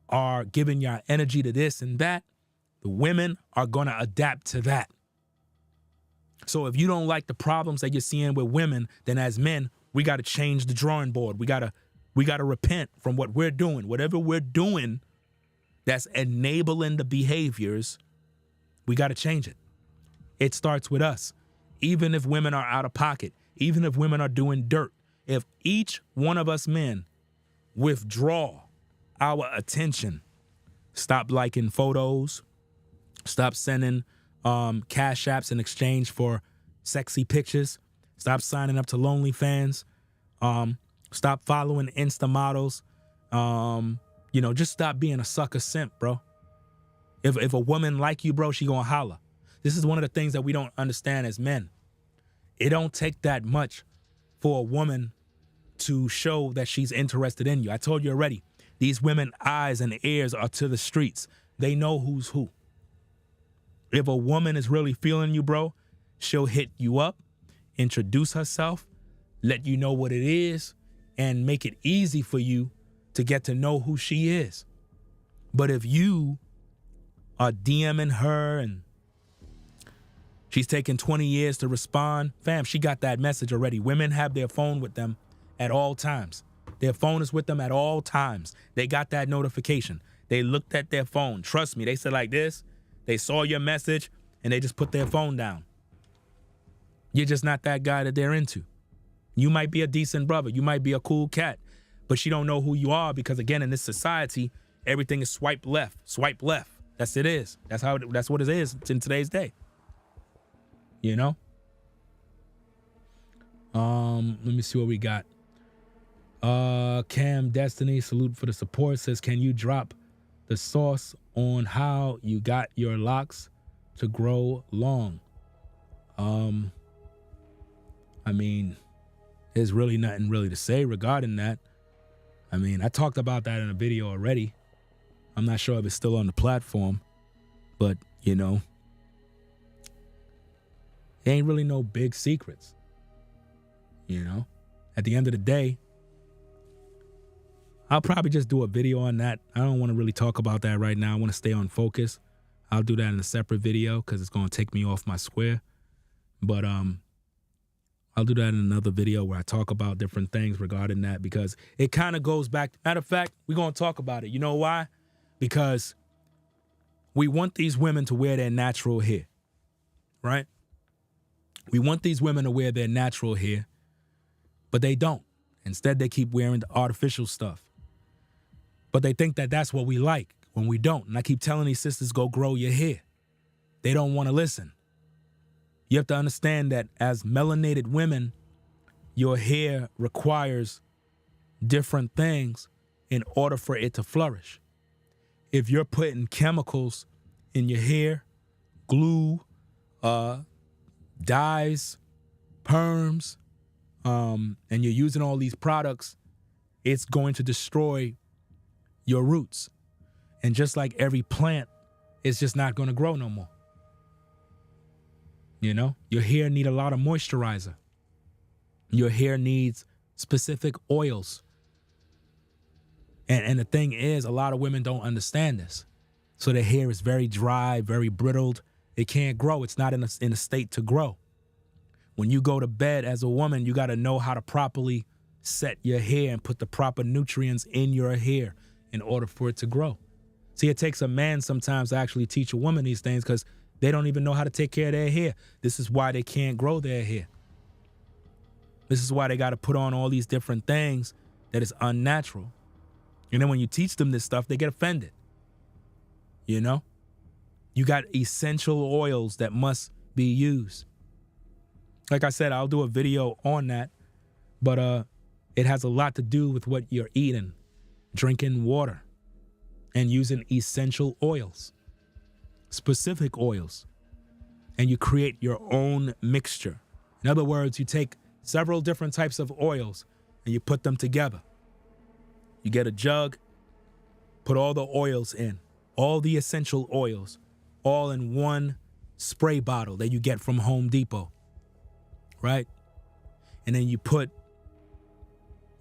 are giving y'all energy to this and that, the women are going to adapt to that. So if you don't like the problems that you're seeing with women, then as men, we got to change the drawing board. We got to repent from what we're doing. Whatever we're doing that's enabling the behaviors, we got to change it. It starts with us. Even if women are out of pocket, even if women are doing dirt, if each one of us men withdraw our attention, stop liking photos, stop sending cash apps in exchange for sexy pictures, stop signing up to OnlyFans, stop following Insta models, just stop being a sucker simp, bro. If a woman like you, bro, she gonna holler. This is one of the things that we don't understand as men. It don't take that much for a woman to show that she's interested in you. I told you already, these women eyes and ears are to the streets. They know who's who. If a woman is really feeling you, bro, she'll hit you up, introduce herself, let you know what it is, and make it easy for you to get to know who she is. But if you are DMing her and she's taking 20 years to respond, fam, she got that message already. Women have their phone with them at all times. Their phone is with them at all times. They got that notification. They looked at their phone. Trust me, they said like this. They saw your message and they just put their phone down. You're just not that guy that they're into. You might be a decent brother. You might be a cool cat, but she don't know who you are because, again, in this society, everything is swipe left, swipe left. That's it is. That's what it is in today's day. You know? Let me see what we got. Cam Destiny, salute for the support, says, can you drop the sauce on how you got your locks to grow long? I mean, there's really nothing really to say regarding that. I mean, I talked about that in a video already. I'm not sure if it's still on the platform, but there ain't really no big secrets. At the end of the day, I'll probably just do a video on that. I don't want to really talk about that right now. I want to stay on focus. I'll do that in a separate video because it's going to take me off my square. But I'll do that in another video where I talk about different things regarding that because it kind of goes back. Matter of fact, we're going to talk about it. You know why? Because we want these women to wear their natural hair, right? We want these women to wear their natural hair, but they don't. Instead, they keep wearing the artificial stuff. But they think that that's what we like when we don't. And I keep telling these sisters, go grow your hair. They don't want to listen. You have to understand that as melanated women, your hair requires different things in order for it to flourish. If you're putting chemicals in your hair, glue, dyes, perms, and you're using all these products, it's going to destroy your roots. And just like every plant, it's just not going to grow no more. Your hair need a lot of moisturizer. Your hair needs specific oils. And the thing is, a lot of women don't understand this. So their hair is very dry, very brittled. It can't grow. It's not in a state to grow. When you go to bed as a woman, you got to know how to properly set your hair and put the proper nutrients in your hair in order for it to grow. See, it takes a man sometimes to actually teach a woman these things because they don't even know how to take care of their hair. This is why they can't grow their hair. This is why they got to put on all these different things that is unnatural. And then when you teach them this stuff, they get offended. You know? You got essential oils that must be used. Like I said, I'll do a video on that, but it has a lot to do with what you're eating, drinking water, and using essential oils, specific oils, and you create your own mixture. In other words, you take several different types of oils and you put them together. You get a jug, put all the oils in, all the essential oils, all in one spray bottle that you get from Home Depot, right? And then you put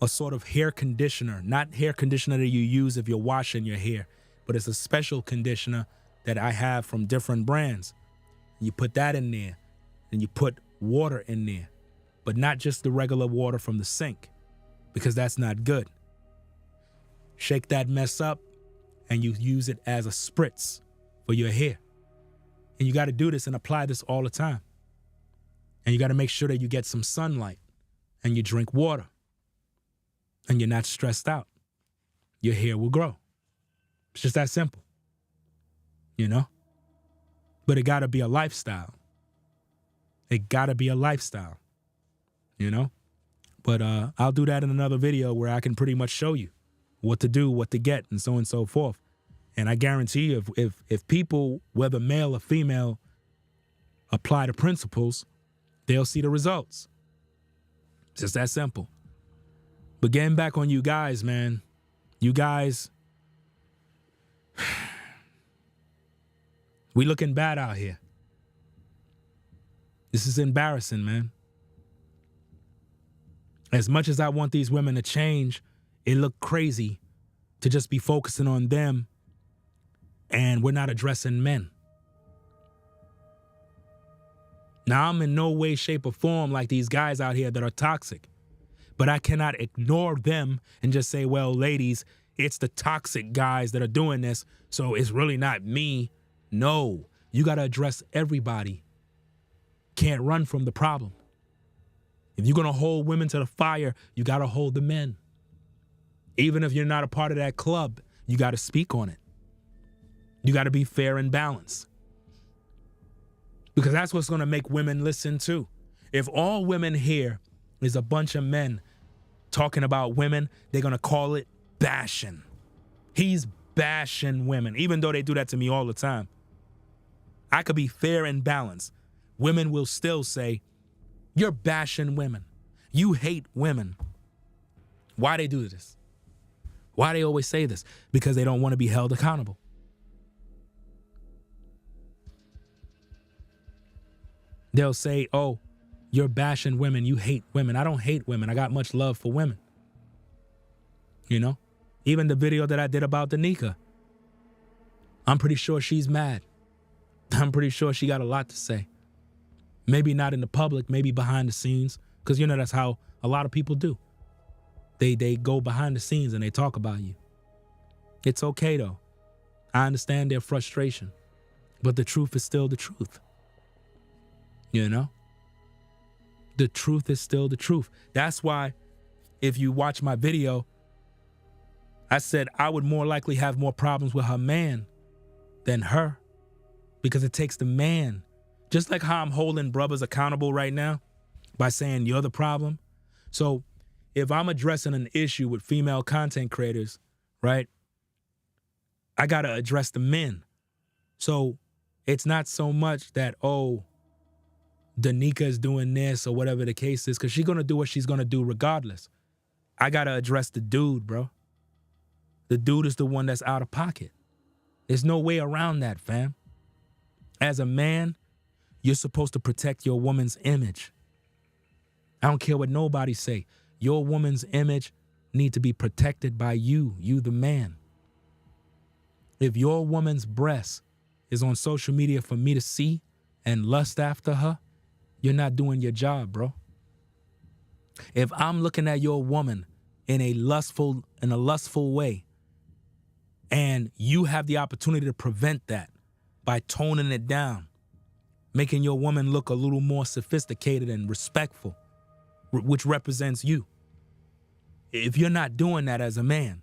a sort of hair conditioner, not hair conditioner that you use if you're washing your hair, but it's a special conditioner that I have from different brands. And you put that in there, and you put water in there, but not just the regular water from the sink, because that's not good. Shake that mess up, and you use it as a spritz for your hair. And you got to do this and apply this all the time. And you got to make sure that you get some sunlight, and you drink water, and you're not stressed out. Your hair will grow. It's just that simple, you know? But it got to be a lifestyle. It got to be a lifestyle, you know? But I'll do that in another video where I can pretty much show you what to do, what to get, and so on and so forth. And I guarantee you, if people, whether male or female, apply the principles, they'll see the results. It's just that simple. But getting back on you guys, man, you guys, we looking bad out here. This is embarrassing, man. As much as I want these women to change, it look crazy to just be focusing on them and we're not addressing men. Now, I'm in no way, shape, or form like these guys out here that are toxic, but I cannot ignore them and just say, well, ladies, it's the toxic guys that are doing this, so it's really not me. No, you got to address everybody. Can't run from the problem. If you're going to hold women to the fire, you got to hold the men. Even if you're not a part of that club, you got to speak on it. You got to be fair and balanced. Because that's what's going to make women listen too. If all women hear is a bunch of men talking about women, they're going to call it bashing. He's bashing women, even though they do that to me all the time. I could be fair and balanced. Women will still say, you're bashing women. You hate women. Why they do this? Why they always say this? Because they don't want to be held accountable. They'll say, oh, you're bashing women. You hate women. I don't hate women. I got much love for women. You know, even the video that I did about Danica, I'm pretty sure she's mad. I'm pretty sure she got a lot to say. Maybe not in the public, maybe behind the scenes, because, you know, that's how a lot of people do. They go behind the scenes and they talk about you. It's okay, though. I understand their frustration, but the truth is still the truth. You know? The truth is still the truth. That's why if you watch my video, I said I would more likely have more problems with her man than her, because it takes the man. Just like how I'm holding brothers accountable right now by saying you're the problem. So if I'm addressing an issue with female content creators, right, I got to address the men. So it's not so much that, oh, Danica is doing this or whatever the case is, because she's going to do what she's going to do regardless. I got to address the dude, bro. The dude is the one that's out of pocket. There's no way around that, fam. As a man, you're supposed to protect your woman's image. I don't care what nobody say. Your woman's image need to be protected by you the man. If your woman's breast is on social media for me to see and lust after her, you're not doing your job, bro. If I'm looking at your woman in a lustful way, and you have the opportunity to prevent that by toning it down, making your woman look a little more sophisticated and respectful, which represents you. If you're not doing that as a man,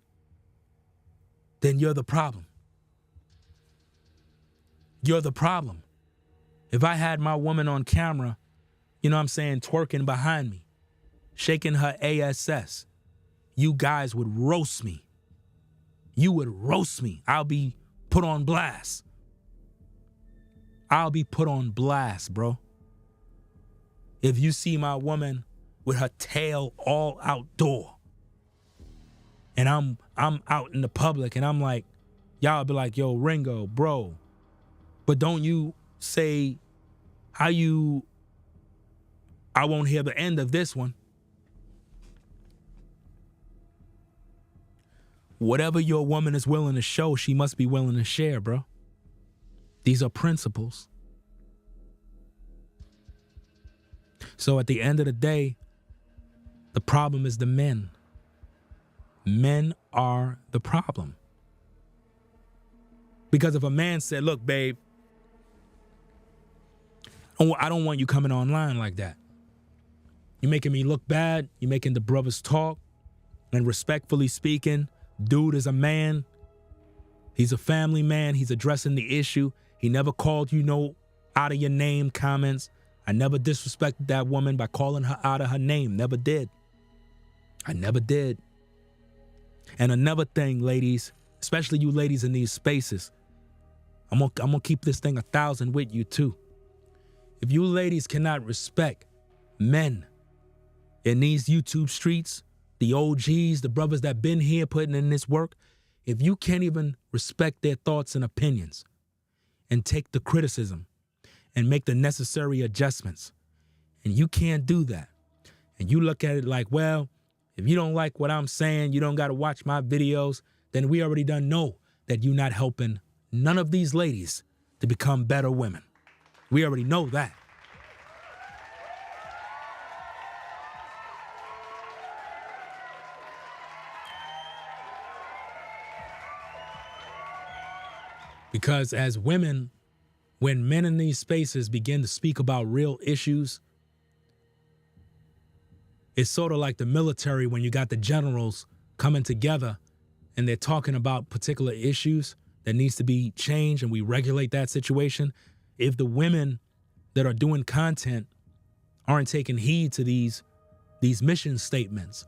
then you're the problem. You're the problem. If I had my woman on camera, you know what I'm saying, twerking behind me, shaking her ass, you guys would roast me. You would roast me. I'll be put on blast. I'll be put on blast, bro. If you see my woman with her tail all outdoor, and I'm out in the public, and I'm like, y'all be like, yo, Ringo, bro, but don't you say I won't hear the end of this one. Whatever your woman is willing to show, she must be willing to share, bro. These are principles. So at the end of the day, the problem is the men. Men are the problem. Because if a man said, look, babe, I don't want you coming online like that. You're making me look bad. You're making the brothers talk. And respectfully speaking, dude is a man. He's a family man. He's addressing the issue. He never called you no out of your name comments. I never disrespected that woman by calling her out of her name. Never did. I never did. And another thing, ladies, especially you ladies in these spaces, I'm gonna keep this thing 1,000 with you too. If you ladies cannot respect men in these YouTube streets, the OGs, the brothers that been here putting in this work, if you can't even respect their thoughts and opinions and take the criticism and make the necessary adjustments, and you can't do that, and you look at it like, well, if you don't like what I'm saying, you don't got to watch my videos, then we already done know that you're not helping none of these ladies to become better women. We already know that. Because as women, when men in these spaces begin to speak about real issues, it's sort of like the military when you got the generals coming together and they're talking about particular issues that needs to be changed, and we regulate that situation. If the women that are doing content aren't taking heed to these mission statements,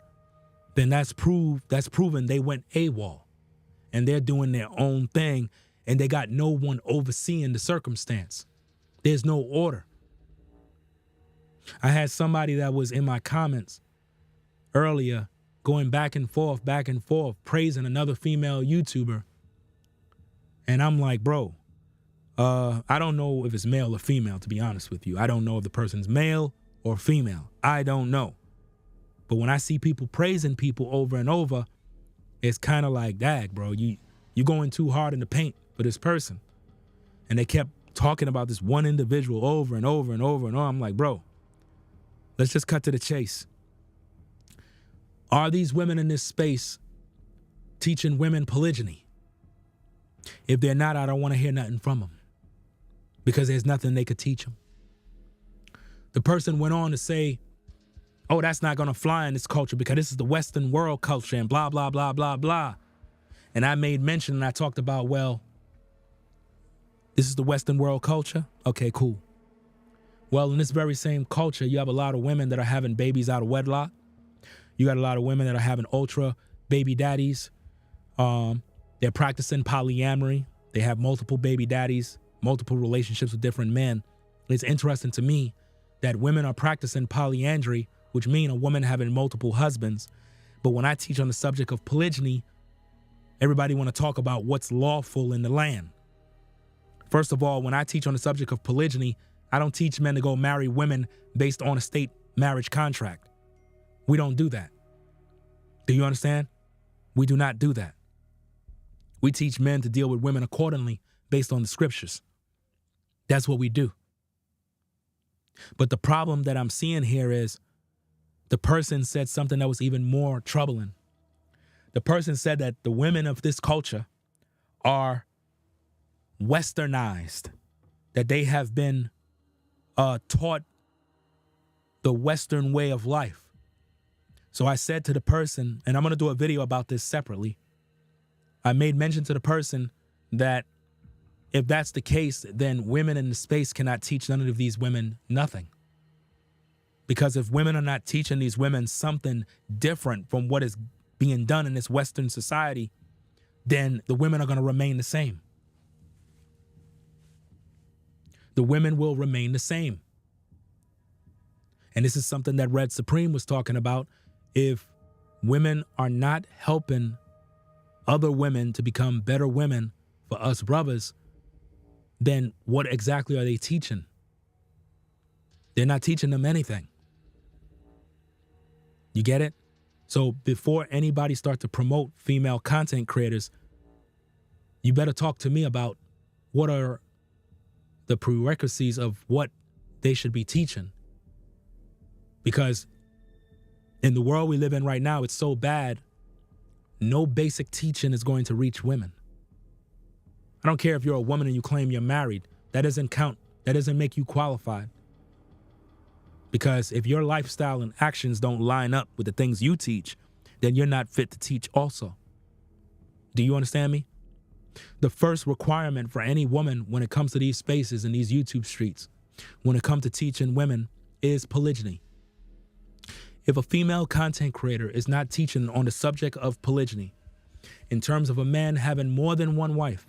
then that's proven they went AWOL and they're doing their own thing, and they got no one overseeing the circumstance. There's no order. I had somebody that was in my comments earlier going back and forth, praising another female YouTuber. And I'm like, bro, I don't know if it's male or female, to be honest with you. I don't know if the person's male or female. I don't know. But when I see people praising people over and over, it's kind of like, dag, bro, you going too hard in the paint for this person. And they kept talking about this one individual over and over and over and over. I'm like, bro, let's just cut to the chase. Are these women in this space teaching women polygyny? If they're not, I don't want to hear nothing from them, because there's nothing they could teach them. The person went on to say, oh, that's not going to fly in this culture because this is the Western world culture and blah, blah, blah, blah, blah. And I made mention and I talked about, well, this is the Western world culture? Okay, cool. Well, in this very same culture, you have a lot of women that are having babies out of wedlock. You got a lot of women that are having ultra baby daddies. They're practicing polyamory. They have multiple baby daddies, multiple relationships with different men. It's interesting to me that women are practicing polyandry, which means a woman having multiple husbands. But when I teach on the subject of polygyny, everybody want to talk about what's lawful in the land. First of all, when I teach on the subject of polygyny, I don't teach men to go marry women based on a state marriage contract. We don't do that. Do you understand? We do not do that. We teach men to deal with women accordingly based on the scriptures. That's what we do. But the problem that I'm seeing here is the person said something that was even more troubling. The person said that the women of this culture are westernized, that they have been taught the Western way of life. So I said to the person, and I'm going to do a video about this separately. I made mention to the person that if that's the case, then women in the space cannot teach none of these women nothing. Because if women are not teaching these women something different from what is being done in this Western society, then the women are going to remain the same. The women will remain the same. And this is something that Red Supreme was talking about. If women are not helping other women to become better women for us brothers, then what exactly are they teaching? They're not teaching them anything. You get it? So before anybody starts to promote female content creators, you better talk to me about what are the prerequisites of what they should be teaching. Because in the world we live in right now, it's so bad, no basic teaching is going to reach women. I don't care if you're a woman and you claim you're married. That doesn't count. That doesn't make you qualified. Because if your lifestyle and actions don't line up with the things you teach, then you're not fit to teach also. Do you understand me? The first requirement for any woman when it comes to these spaces and these YouTube streets, when it comes to teaching women, is polygyny. If a female content creator is not teaching on the subject of polygyny, in terms of a man having more than one wife,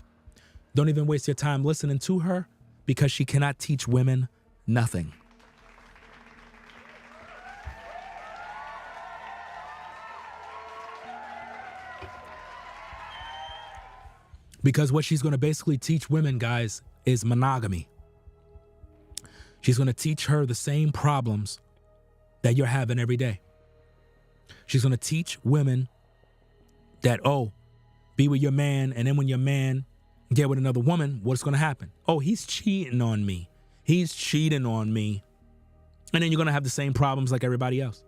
don't even waste your time listening to her, because she cannot teach women nothing. Because what she's going to basically teach women, guys, is monogamy. She's going to teach her the same problems that you're having every day. She's going to teach women that, oh, be with your man, and then when your man get with another woman, what's going to happen? Oh, he's cheating on me. He's cheating on me. And then you're going to have the same problems like everybody else.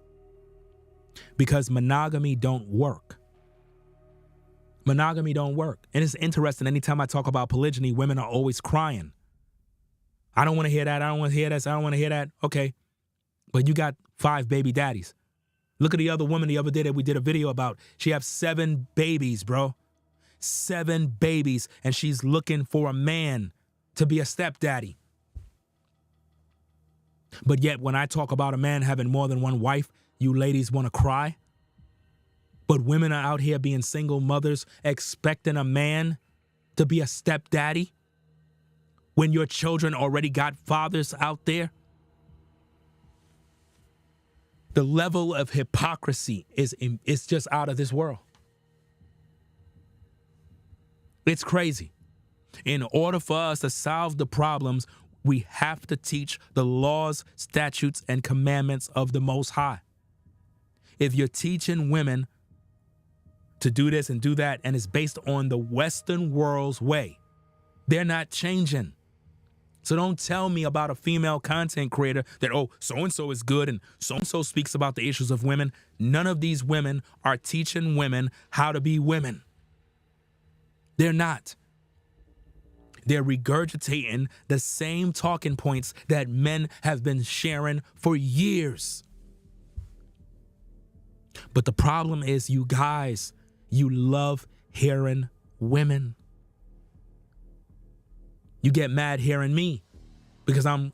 Because monogamy don't work. Monogamy don't work. And it's interesting, anytime I talk about polygyny, women are always crying. I don't want to hear that. I don't want to hear that. I don't want to hear that. Okay. But you got 5 baby daddies. Look at the other woman the other day that we did a video about. She has 7 babies, bro. 7 babies. And she's looking for a man to be a stepdaddy. But yet when I talk about a man having more than one wife, you ladies want to cry. But women are out here being single mothers, expecting a man to be a stepdaddy when your children already got fathers out there. The level of hypocrisy is just out of this world. It's crazy. In order for us to solve the problems, we have to teach the laws, statutes, and commandments of the Most High. If you're teaching women to do this and do that, and it's based on the Western world's way, they're not changing. So don't tell me about a female content creator that, oh, so-and-so is good and so-and-so speaks about the issues of women. None of these women are teaching women how to be women. They're not. They're regurgitating the same talking points that men have been sharing for years. But the problem is, you guys, you love hearing women. You get mad hearing me because I'm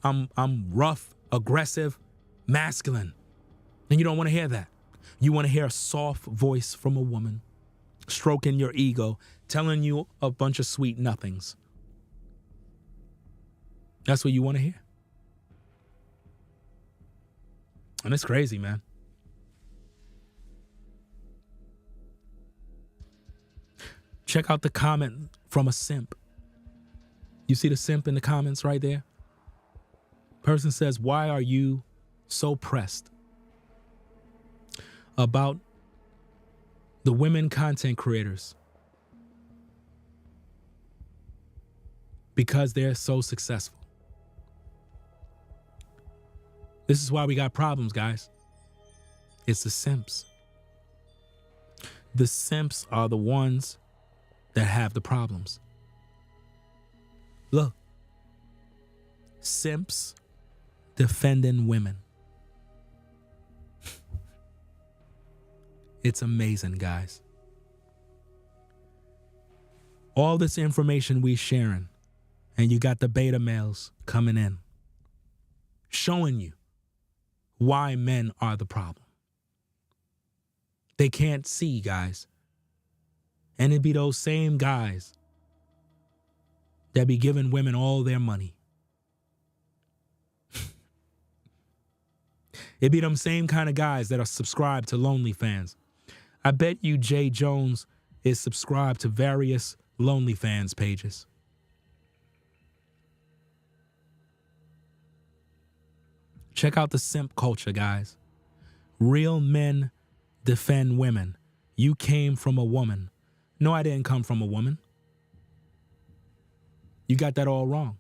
rough, aggressive, masculine. And you don't want to hear that. You want to hear a soft voice from a woman, stroking your ego, telling you a bunch of sweet nothings. That's what you want to hear. And it's crazy, man. Check out the comment from a simp. You see the simp in the comments right there? Person says, why are you so pressed about The women content creators, because they're so successful. This is why we got problems, guys. It's the simps. The simps are the ones that have the problems. Look, simps defending women. It's amazing, guys. All this information we sharing, and you got the beta males coming in, showing you why men are the problem. They can't see, guys. And it be those same guys that be giving women all their money. It be them same kind of guys that are subscribed to OnlyFans. I bet you Jay Jones is subscribed to various OnlyFans pages. Check out the simp culture, guys. Real men defend women. You came from a woman. No, I didn't come from a woman. You got that all wrong.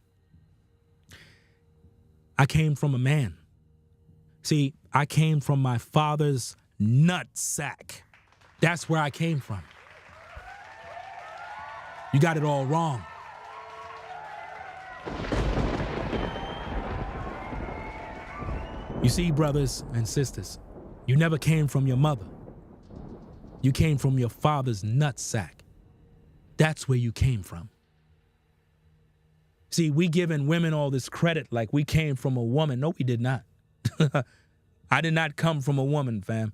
I came from a man. See, I came from my father's nut sack. That's where I came from. You got it all wrong. You see, brothers and sisters, you never came from your mother. You came from your father's nutsack. That's where you came from. See, we giving women all this credit like we came from a woman. No, we did not. I did not come from a woman, fam.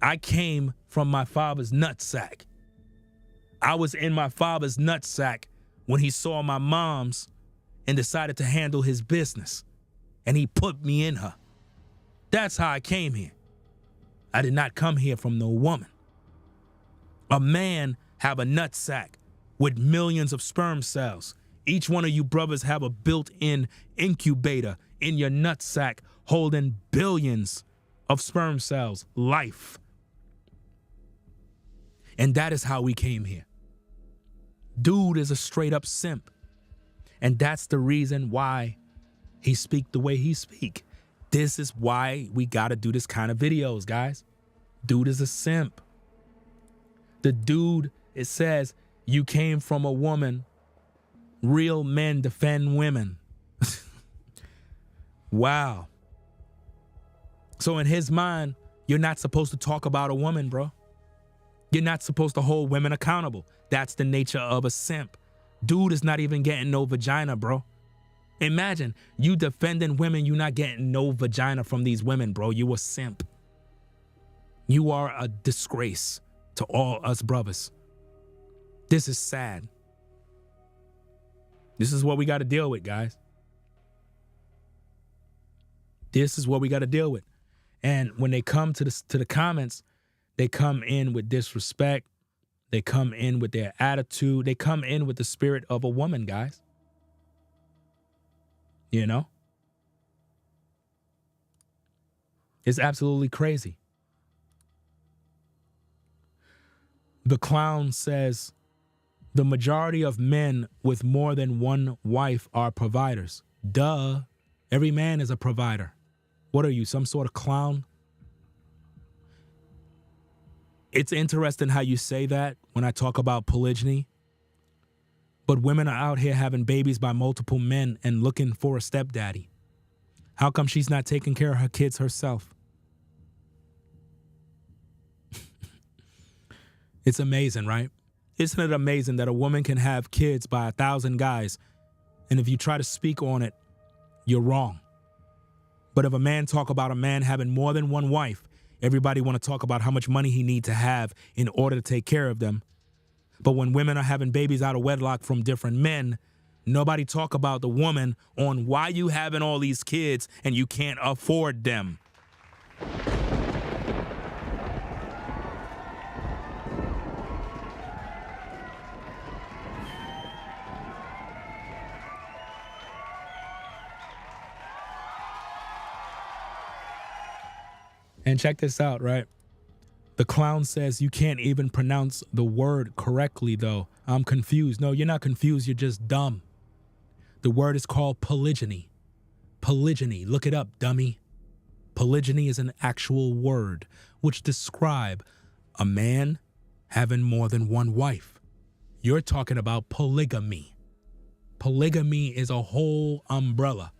I came from my father's nutsack. I was in my father's nutsack when he saw my mom's and decided to handle his business. And he put me in her. That's how I came here. I did not come here from no woman. A man have a nutsack with millions of sperm cells. Each one of you brothers have a built-in incubator in your nutsack holding billions of sperm cells, life. And that is how we came here. Dude is a straight up simp. And that's the reason why he speak the way he speak. This is why we gotta do this kind of videos, guys. Dude is a simp. The dude, it says, you came from a woman. Real men defend women. Wow. So in his mind, you're not supposed to talk about a woman, bro. You're not supposed to hold women accountable. That's the nature of a simp. Dude is not even getting no vagina, bro. Imagine you defending women, you not getting no vagina from these women, bro. You a simp. You are a disgrace to all us brothers. This is sad. This is what we got to deal with, guys. This is what we got to deal with. And when they come to the comments, they come in with disrespect. They come in with their attitude. They come in with the spirit of a woman, guys. You know? It's absolutely crazy. The clown says, the majority of men with more than one wife are providers. Duh. Every man is a provider. What are you, some sort of clown? It's interesting how you say that when I talk about polygyny. But women are out here having babies by multiple men and looking for a stepdaddy. How come she's not taking care of her kids herself? It's amazing, right? Isn't it amazing that a woman can have kids by 1,000 guys, and if you try to speak on it, you're wrong. But if a man talk about a man having more than one wife, everybody want to talk about how much money he need to have in order to take care of them. But when women are having babies out of wedlock from different men, nobody talk about the woman on why you having all these kids and you can't afford them. And check this out, right? The clown says you can't even pronounce the word correctly, though. I'm confused. No, you're not confused. You're just dumb. The word is called polygyny. Polygyny. Look it up, dummy. Polygyny is an actual word which describe a man having more than one wife. You're talking about polygamy. Polygamy is a whole umbrella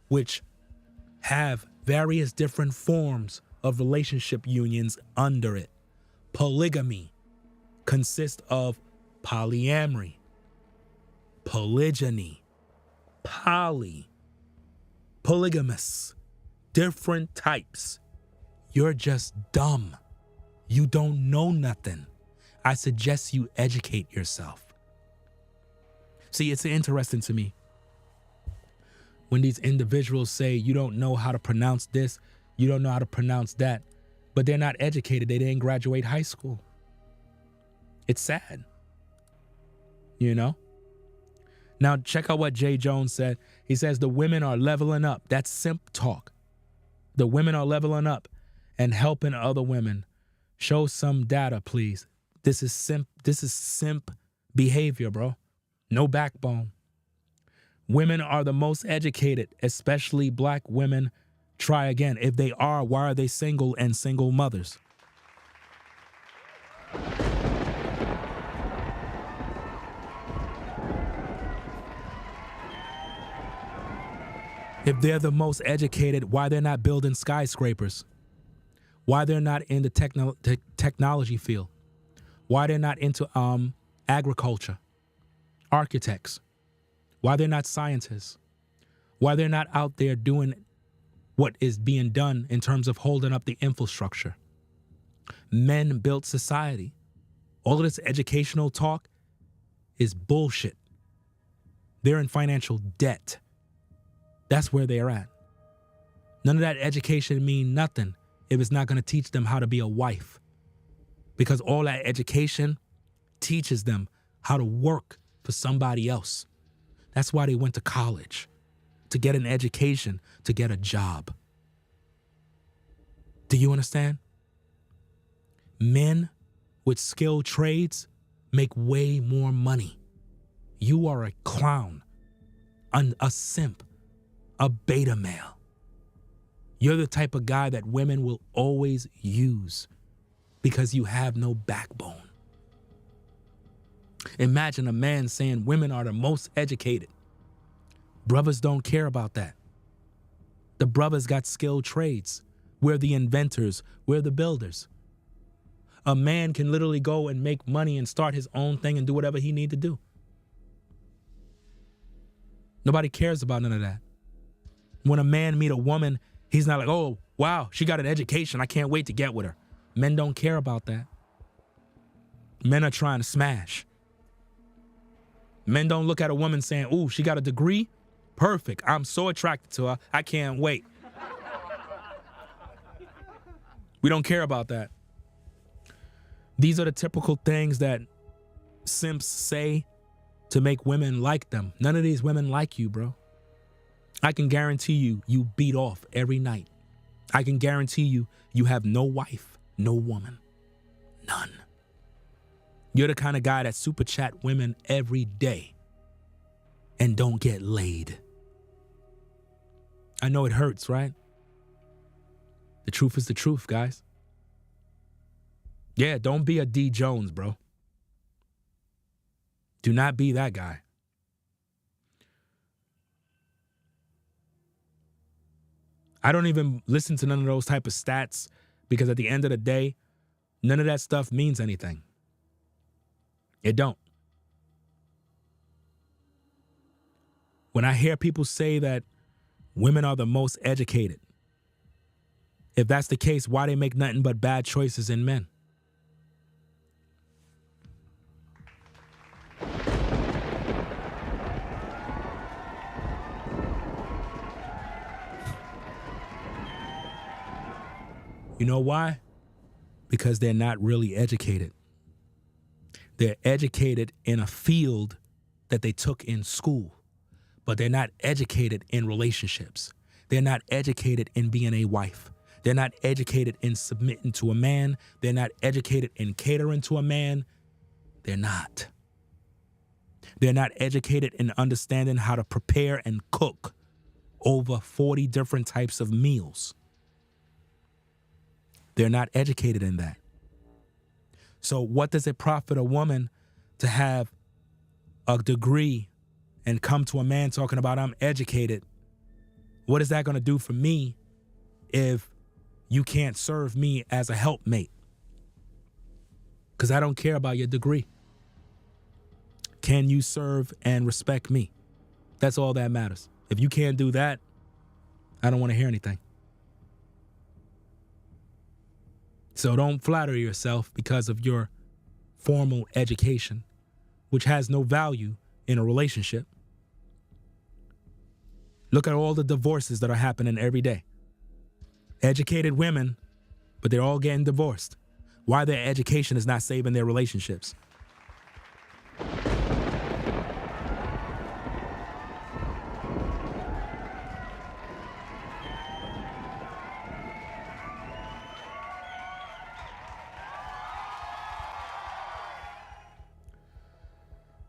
which have various different forms of relationship unions under it. Polygamy consists of polyamory, polygyny, polygamous, different types. You're just dumb. You don't know nothing. I suggest you educate yourself. See, it's interesting to me when these individuals say you don't know how to pronounce this, you don't know how to pronounce that, but they're not educated. They didn't graduate high school. It's sad, you know? Now, check out what Jay Jones said. He says the women are leveling up. That's simp talk. The women are leveling up and helping other women. Show some data, please. This is simp behavior, bro. No backbone. Women are the most educated, especially black women. Try again. If they are, why are they single and single mothers? If they're the most educated, why they're not building skyscrapers? Why they're not in the technology field? Why they're not into agriculture, architects? Why they're not scientists? Why they're not out there doing what is being done in terms of holding up the infrastructure? Men built society. All of this educational talk is bullshit. They're in financial debt. That's where they're at. None of that education mean nothing if it's not going to teach them how to be a wife. Because all that education teaches them how to work for somebody else. That's why they went to college, to get an education, to get a job. Do you understand? Men with skilled trades make way more money. You are a clown, a simp, a beta male. You're the type of guy that women will always use because you have no backbone. Imagine a man saying women are the most educated. Brothers don't care about that. The brothers got skilled trades. We're the inventors. We're the builders. A man can literally go and make money and start his own thing and do whatever he need to do. Nobody cares about none of that. When a man meet a woman, he's not like, oh, wow, she got an education. I can't wait to get with her. Men don't care about that. Men are trying to smash. Men don't look at a woman saying, ooh, she got a degree? Perfect. I'm so attracted to her. I can't wait. We don't care about that. These are the typical things that simps say to make women like them. None of these women like you, bro. I can guarantee you, you beat off every night. I can guarantee you, you have no wife, no woman, none. You're the kind of guy that super chat women every day and don't get laid. I know it hurts, right? The truth is the truth, guys. Yeah, don't be a D. Jones, bro. Do not be that guy. I don't even listen to none of those type of stats because at the end of the day, none of that stuff means anything. It don't. When I hear people say that women are the most educated, if that's the case, why they make nothing but bad choices in men? You know why? Because they're not really educated. They're educated in a field that they took in school, but they're not educated in relationships. They're not educated in being a wife. They're not educated in submitting to a man. They're not educated in catering to a man. They're not. They're not educated in understanding how to prepare and cook over 40 different types of meals. They're not educated in that. So what does it profit a woman to have a degree and come to a man talking about, I'm educated? What is that going to do for me if you can't serve me as a helpmate? Because I don't care about your degree. Can you serve and respect me? That's all that matters. If you can't do that, I don't want to hear anything. So don't flatter yourself because of your formal education, which has no value in a relationship. Look at all the divorces that are happening every day. Educated women, but they're all getting divorced. Why? Their education is not saving their relationships.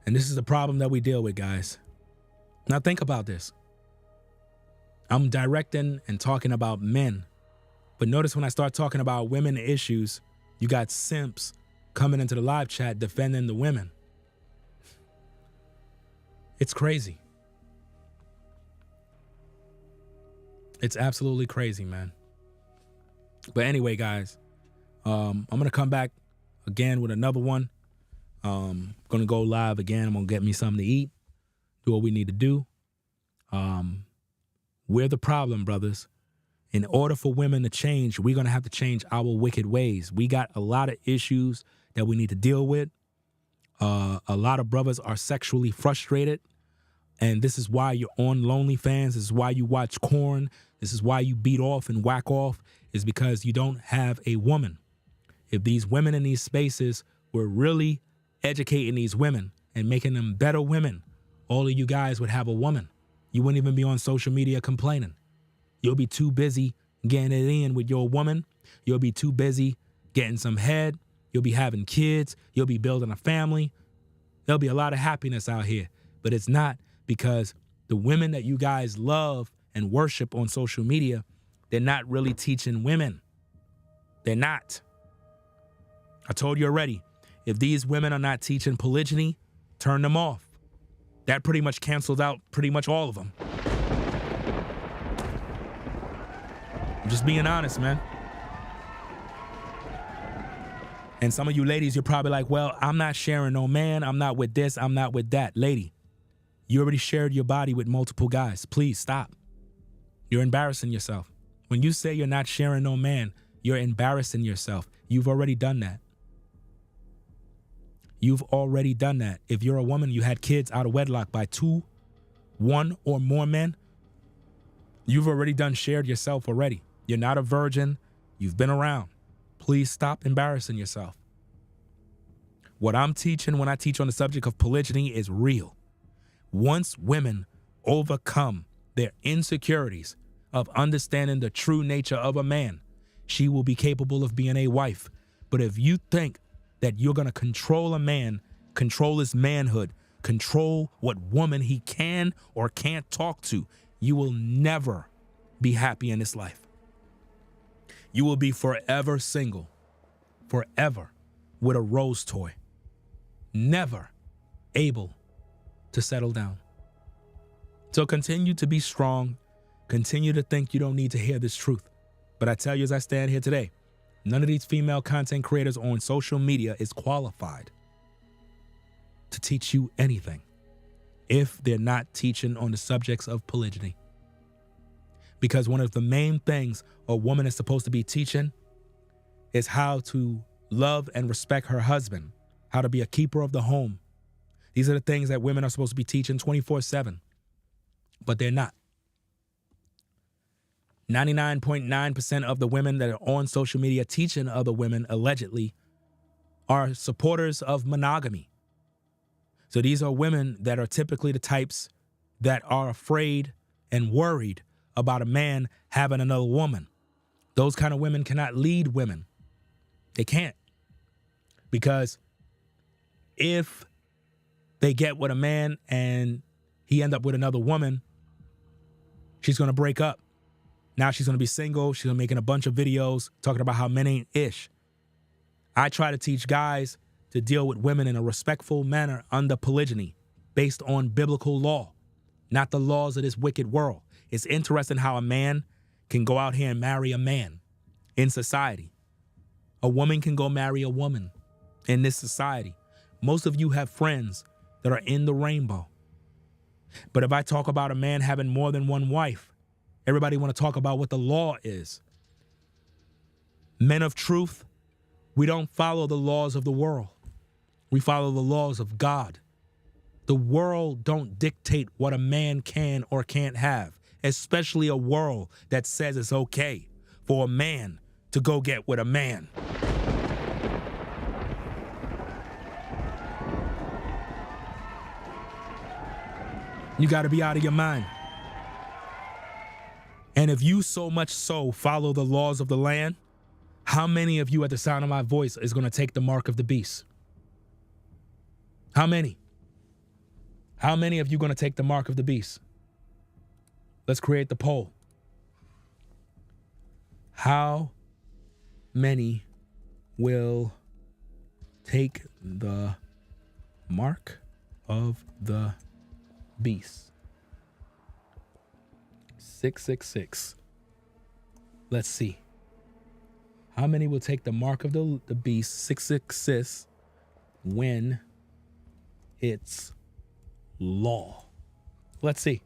And this is the problem that we deal with, guys. Now think about this. I'm directing and talking about men. But notice when I start talking about women issues, you got simps coming into the live chat defending the women. It's crazy. It's absolutely crazy, man. But anyway, guys, I'm going to come back again with another one. Gonna go live again. I'm gonna get me something to eat, do what we need to do. We're the problem, brothers. In order for women to change, we're gonna have to change our wicked ways. We got a lot of issues that we need to deal with. A lot of brothers are sexually frustrated, and this is why you're on OnlyFans. This is why you watch porn. This is why you beat off and whack off, is because you don't have a woman. If these women in these spaces were really educating these women and making them better women, all of you guys would have a woman. You wouldn't even be on social media complaining. You'll be too busy getting it in with your woman. You'll be too busy getting some head. You'll be having kids. You'll be building a family. There'll be a lot of happiness out here. But it's not, because the women that you guys love and worship on social media, they're not really teaching women. They're not. I told you already. If these women are not teaching polygyny, turn them off. That pretty much cancels out pretty much all of them. I'm just being honest, man. And some of you ladies, you're probably like, well, I'm not sharing no man. I'm not with this. I'm not with that. Lady, you already shared your body with multiple guys. Please stop. You're embarrassing yourself. When you say you're not sharing no man, you're embarrassing yourself. You've already done that. You've already done that. If you're a woman, you had kids out of wedlock by 2, 1 or more men, you've already shared yourself already. You're not a virgin. You've been around. Please stop embarrassing yourself. What I'm teaching when I teach on the subject of polygyny is real. Once women overcome their insecurities of understanding the true nature of a man, she will be capable of being a wife. But if you think that you're going to control a man, control his manhood, control what woman he can or can't talk to, you will never be happy in this life. You will be forever single, forever with a rose toy, never able to settle down. So continue to be strong, continue to think you don't need to hear this truth. But I tell you, as I stand here today, none of these female content creators on social media is qualified to teach you anything if they're not teaching on the subjects of polygyny. Because one of the main things a woman is supposed to be teaching is how to love and respect her husband, how to be a keeper of the home. These are the things that women are supposed to be teaching 24/7, but they're not. 99.9% of the women that are on social media teaching other women, allegedly, are supporters of monogamy. So these are women that are typically the types that are afraid and worried about a man having another woman. Those kind of women cannot lead women. They can't. Because if they get with a man and he end up with another woman, she's going to break up. Now she's going to be single. She's making a bunch of videos talking about how men ain't ish. I try to teach guys to deal with women in a respectful manner under polygyny based on biblical law, not the laws of this wicked world. It's interesting how a man can go out here and marry a man in society. A woman can go marry a woman in this society. Most of you have friends that are in the rainbow. But if I talk about a man having more than one wife, everybody want to talk about what the law is. Men of truth, we don't follow the laws of the world. We follow the laws of God. The world don't dictate what a man can or can't have, especially a world that says it's okay for a man to go get with a man. You got to be out of your mind. And if you so much so follow the laws of the land, how many of you at the sound of my voice is going to take the mark of the beast? How many? How many of you going to take the mark of the beast? Let's create the poll. How many will take the mark of the beast? 666. Let's see. How many will take the mark of the beast, 666, when it's law? Let's see.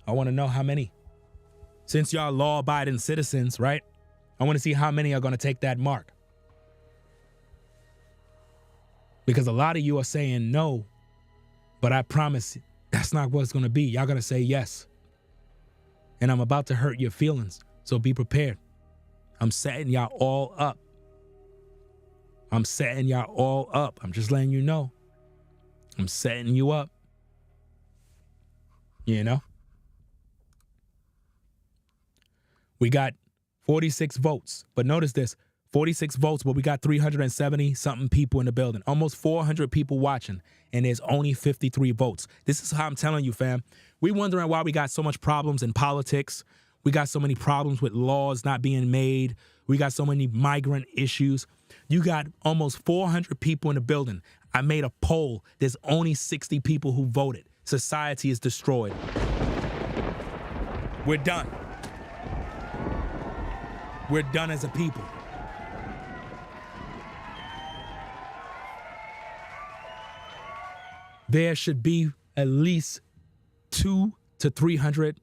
I want to know how many. Since y'all law-abiding citizens, right? I want to see how many are going to take that mark. Because a lot of you are saying no, but I promise that's not what it's going to be. Y'all going to say yes. And I'm about to hurt your feelings, so be prepared. I'm setting y'all all up. I'm setting y'all all up. I'm just letting you know. I'm setting you up. You know? We got 46 votes, but notice this, 46 votes, but we got 370 something people in the building, almost 400 people watching, and there's only 53 votes. This is how I'm telling you, fam. We wondering why we got so much problems in politics. We got so many problems with laws not being made. We got so many migrant issues. You got almost 400 people in the building. I made a poll. There's only 60 people who voted. Society is destroyed. We're done. We're done as a people. There should be at least 200 to 300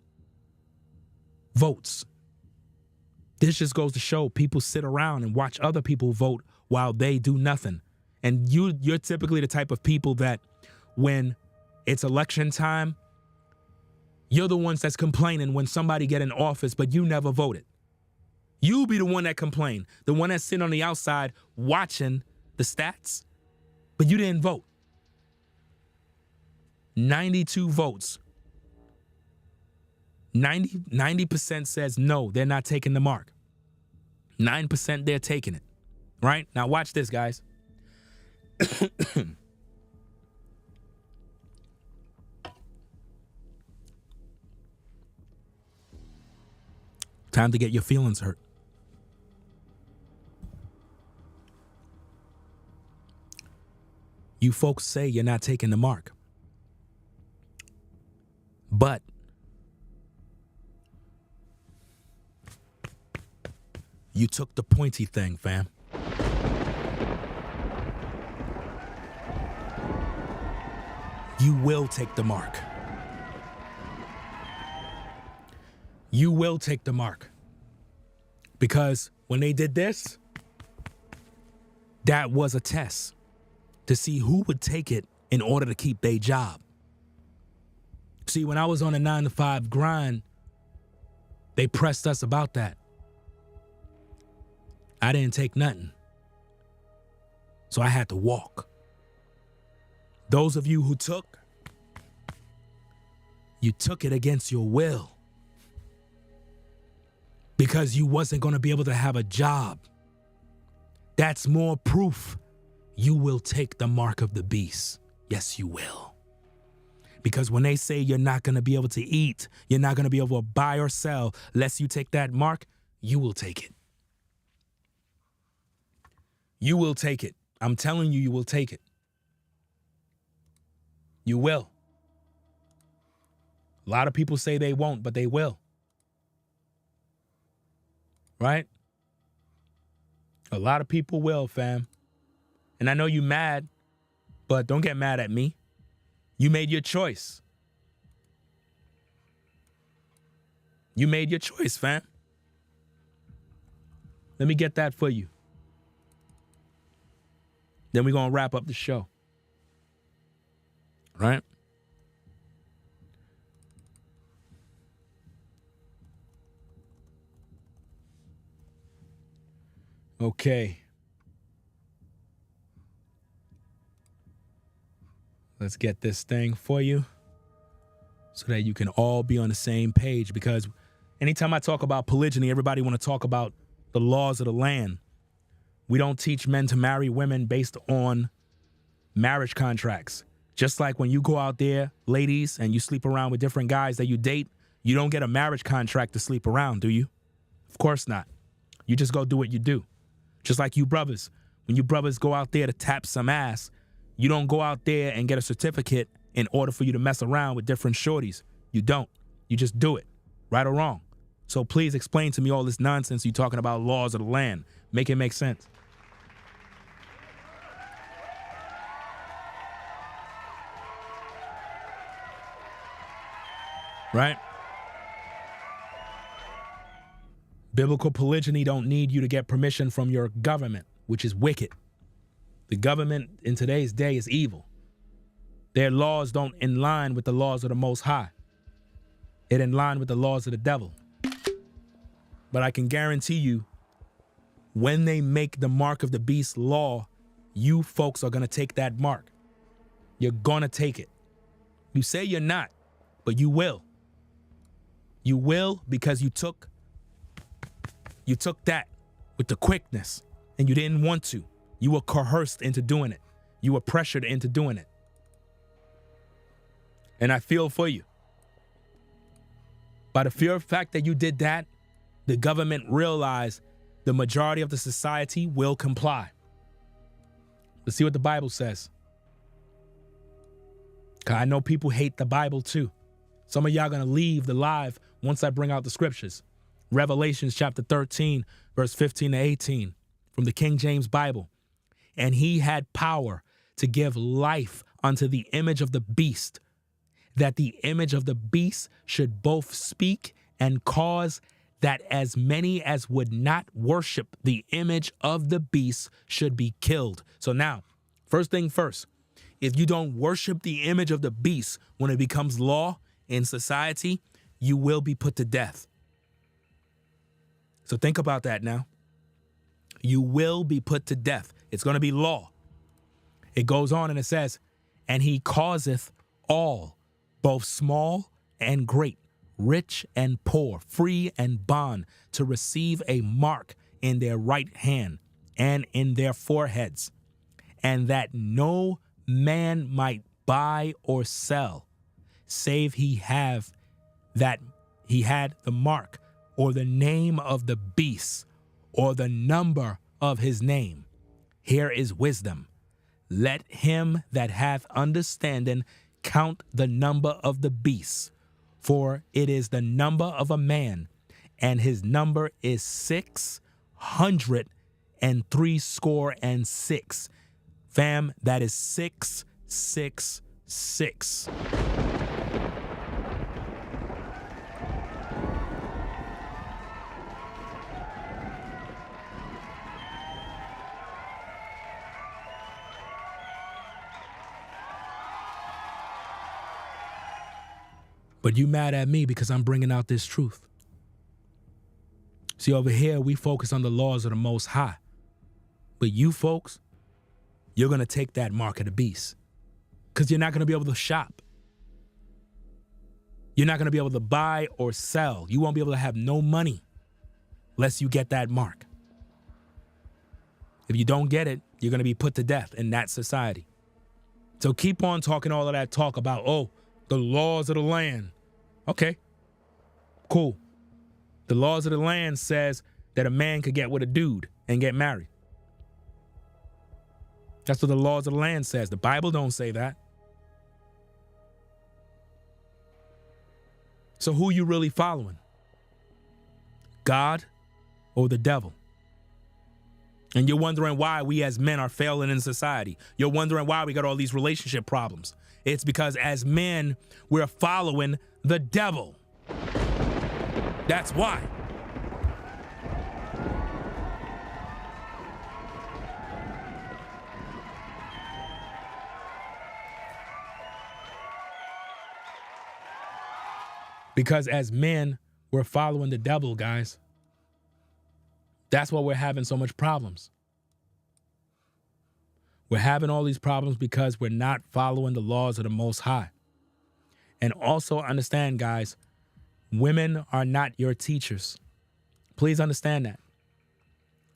votes. This just goes to show people sit around and watch other people vote while they do nothing. And you're typically the type of people that when it's election time, you're the ones that's complaining when somebody get in office, but you never voted. You be the one that complained, the one that's sitting on the outside watching the stats, but you didn't vote. 92 votes. 90% says no, they're not taking the mark. 9% they're taking it. Right? Now watch this, guys. Time to get your feelings hurt. You folks say you're not taking the mark. But you took the pointy thing, fam. You will take the mark. You will take the mark. Because when they did this, that was a test to see who would take it in order to keep their job. See, when I was on a 9-to-5 grind, they pressed us about that. I didn't take nothing. So I had to walk. Those of you who took, you took it against your will. because you wasn't going to be able to have a job. That's more proof you will take the mark of the beast. Yes, you will. Because when they say you're not going to be able to eat, you're not going to be able to buy or sell unless you take that mark, you will take it. You will take it. I'm telling you, you will take it. You will. A lot of people say they won't, but they will. Right? A lot of people will, fam. And I know you mad, but don't get mad at me. You made your choice. You made your choice, fam. Let me get that for you. Then we're going to wrap up the show. Right? Okay. Let's get this thing for you so that you can all be on the same page, because anytime I talk about polygyny, everybody want to talk about the laws of the land. We don't teach men to marry women based on marriage contracts. Just like when you go out there, ladies, and you sleep around with different guys that you date, you don't get a marriage contract to sleep around, do you? Of course not. You just go do what you do. Just like you brothers. When you brothers go out there to tap some ass, you don't go out there and get a certificate in order for you to mess around with different shorties. You don't. You just do it, right or wrong. So please explain to me all this nonsense you talking about laws of the land. Make it make sense. Right? Biblical polygyny don't need you to get permission from your government, which is wicked. The government in today's day is evil. Their laws don't in line with the laws of the Most High. It in line with the laws of the devil. But I can guarantee you, when they make the mark of the beast law, you folks are going to take that mark. You're going to take it. You say you're not, but you will. You will, because you took that with the quickness and you didn't want to. You were coerced into doing it. You were pressured into doing it. And I feel for you. By the fear fact that you did that, the government realized the majority of the society will comply. Let's see what the Bible says. 'Cause I know people hate the Bible too. Some of y'all gonna leave the live once I bring out the scriptures. Revelations chapter 13, verse 15 to 18 from the King James Bible. And he had power to give life unto the image of the beast, that the image of the beast should both speak and cause that as many as would not worship the image of the beast should be killed. So now, first thing first, if you don't worship the image of the beast when it becomes law in society, you will be put to death. So think about that now. You will be put to death. It's going to be law. It goes on and it says, and he causeth all, both small and great, rich and poor, free and bond, to receive a mark in their right hand and in their foreheads, and that no man might buy or sell, save he had the mark or the name of the beast or the number of his name. Here is wisdom. Let him that hath understanding count the number of the beast, for it is the number of a man, and his number is 666. Fam, that is 666. But you mad at me because I'm bringing out this truth. See, over here, we focus on the laws of the Most High. But you folks, you're going to take that mark of the beast because you're not going to be able to shop. You're not going to be able to buy or sell. You won't be able to have no money. lest you get that mark. If you don't get it, you're going to be put to death in that society. So keep on talking all of that talk about, oh, the laws of the land. Okay, cool. The laws of the land says that a man could get with a dude and get married. That's what the laws of the land says. The Bible don't say that. So who you really following? God or the devil? And you're wondering why we as men are failing in society. You're wondering why we got all these relationship problems. It's because as men, we're following the devil. That's why. Because as men, we're following the devil, guys. That's why we're having so much problems. We're having all these problems because we're not following the laws of the Most High. And also understand, guys, women are not your teachers. Please understand that.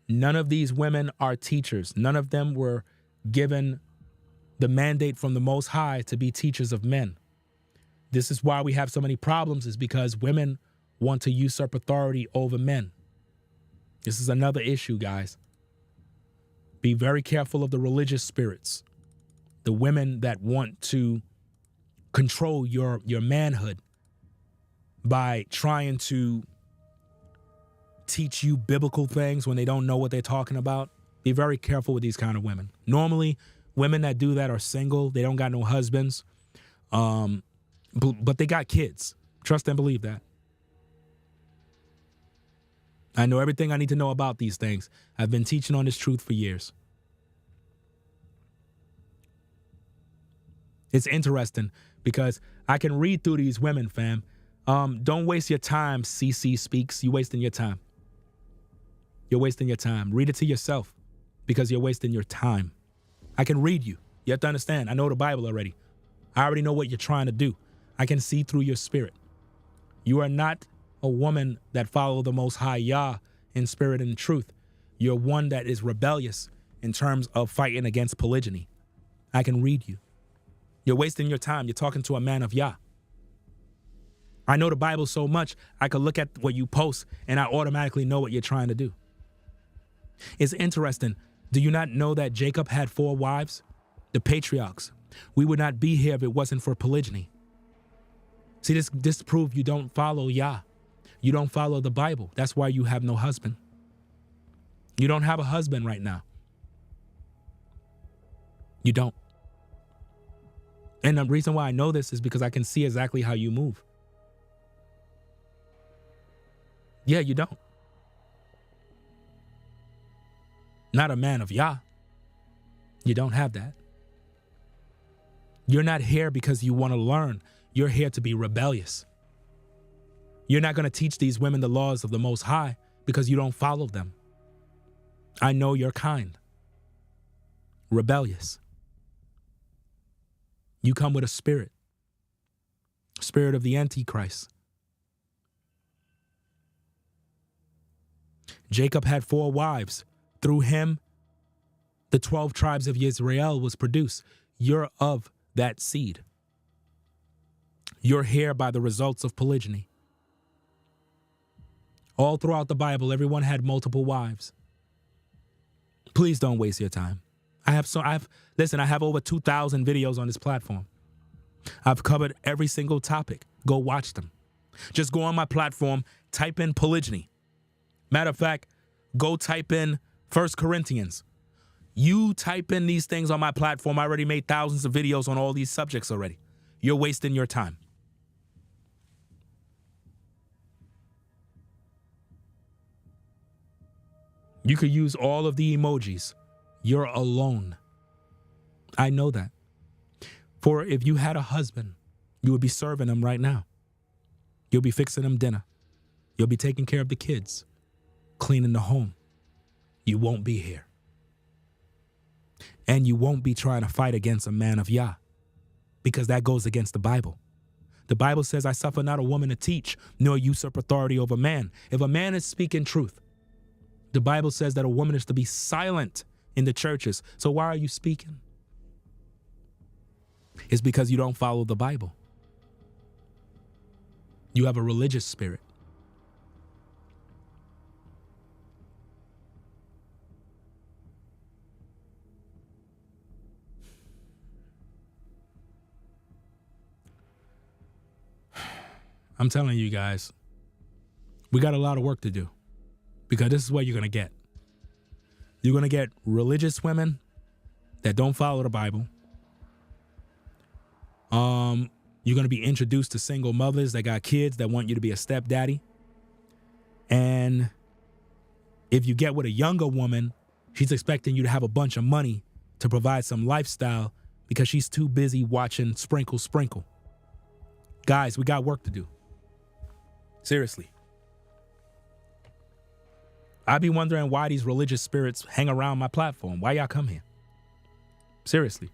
None of these women are teachers. None of them were given the mandate from the Most High to be teachers of men. This is why we have so many problems, is because women want to usurp authority over men. This is another issue, guys. Be very careful of the religious spirits, the women that want to control your manhood by trying to teach you biblical things when they don't know what they're talking about. Be very careful with these kind of women. Normally, women that do that are single. They don't got no husbands, but they got kids. Trust and believe that. I know everything I need to know about these things. I've been teaching on this truth for years. It's interesting because I can read through these women, fam. Don't waste your time, CC Speaks. You're wasting your time. You're wasting your time. Read it to yourself because you're wasting your time. I can read you. You have to understand. I know the Bible already. I already know what you're trying to do. I can see through your spirit. You are not a woman that follow the Most High Yah in spirit and truth. You're one that is rebellious in terms of fighting against polygyny. I can read you. You're wasting your time. You're talking to a man of Yah. I know the Bible so much, I could look at what you post and I automatically know what you're trying to do. It's interesting. Do you not know that Jacob had 4 wives? The patriarchs. We would not be here if it wasn't for polygyny. See, this proves you don't follow Yah. You don't follow the Bible. That's why you have no husband. You don't have a husband right now. You don't. And the reason why I know this is because I can see exactly how you move. Yeah, you don't. Not a man of Yah. You don't have that. You're not here because you want to learn. You're here to be rebellious. You're not going to teach these women the laws of the Most High because you don't follow them. I know your kind. Rebellious. You come with a spirit of the Antichrist. Jacob had 4 wives. Through him, the 12 tribes of Israel was produced. You're of that seed. You're here by the results of polygyny. All throughout the Bible, everyone had multiple wives. Please don't waste your time. I have over 2,000 videos on this platform. I've covered every single topic. Go watch them. Just go on my platform, type in polygyny. Matter of fact, go type in 1 Corinthians. You type in these things on my platform. I already made thousands of videos on all these subjects already. You're wasting your time. You could use all of the emojis. You're alone. I know that. For if you had a husband, you would be serving him right now. You'll be fixing him dinner. You'll be taking care of the kids, cleaning the home. You won't be here. And you won't be trying to fight against a man of Yah, because that goes against the Bible. The Bible says, I suffer not a woman to teach, nor usurp authority over man. If a man is speaking truth, The Bible says that a woman is to be silent in the churches. So why are you speaking? It's because you don't follow the Bible. You have a religious spirit. I'm telling you guys, we got a lot of work to do, because this is what you're going to get. You're going to get religious women that don't follow the Bible. You're going to be introduced to single mothers that got kids that want you to be a stepdaddy. And if you get with a younger woman, she's expecting you to have a bunch of money to provide some lifestyle because she's too busy watching Sprinkle Sprinkle. Guys, we got work to do. Seriously. I be wondering why these religious spirits hang around my platform. Why y'all come here? Seriously.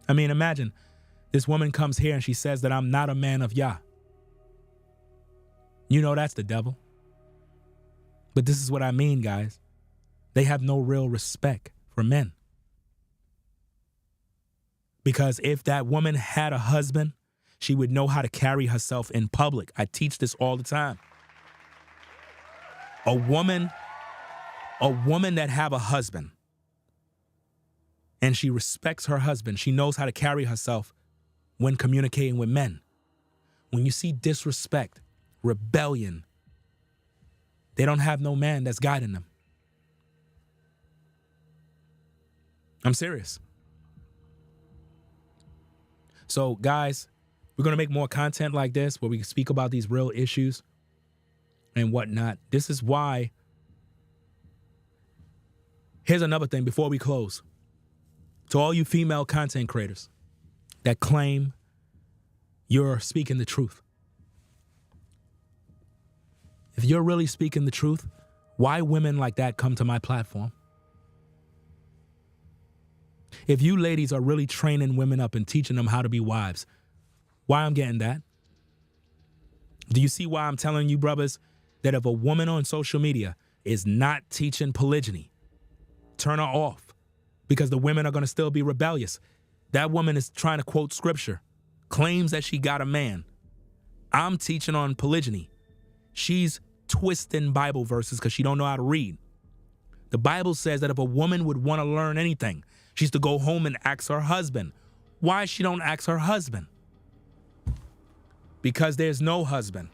I mean, imagine this woman comes here and she says that I'm not a man of Yah. You know that's the devil. But this is what I mean, guys. They have no real respect for men. Because if that woman had a husband, she would know how to carry herself in public. I teach this all the time. A woman that have a husband and she respects her husband, she knows how to carry herself when communicating with men. When you see disrespect, rebellion, they don't have no man that's guiding them. I'm serious. So, guys, we're going to make more content like this where we speak about these real issues and whatnot. This is why. Here's another thing before we close. To all you female content creators that claim you're speaking the truth. If you're really speaking the truth, why women like that come to my platform? If you ladies are really training women up and teaching them how to be wives, why I'm getting that? Do you see why I'm telling you, brothers, that if a woman on social media is not teaching polygyny, turn her off, because the women are going to still be rebellious. That woman is trying to quote scripture, claims that she got a man. I'm teaching on polygyny. She's twisting Bible verses because she don't know how to read. The Bible says that if a woman would want to learn anything, she's to go home and ask her husband. Why she don't ask her husband? Because there's no husband.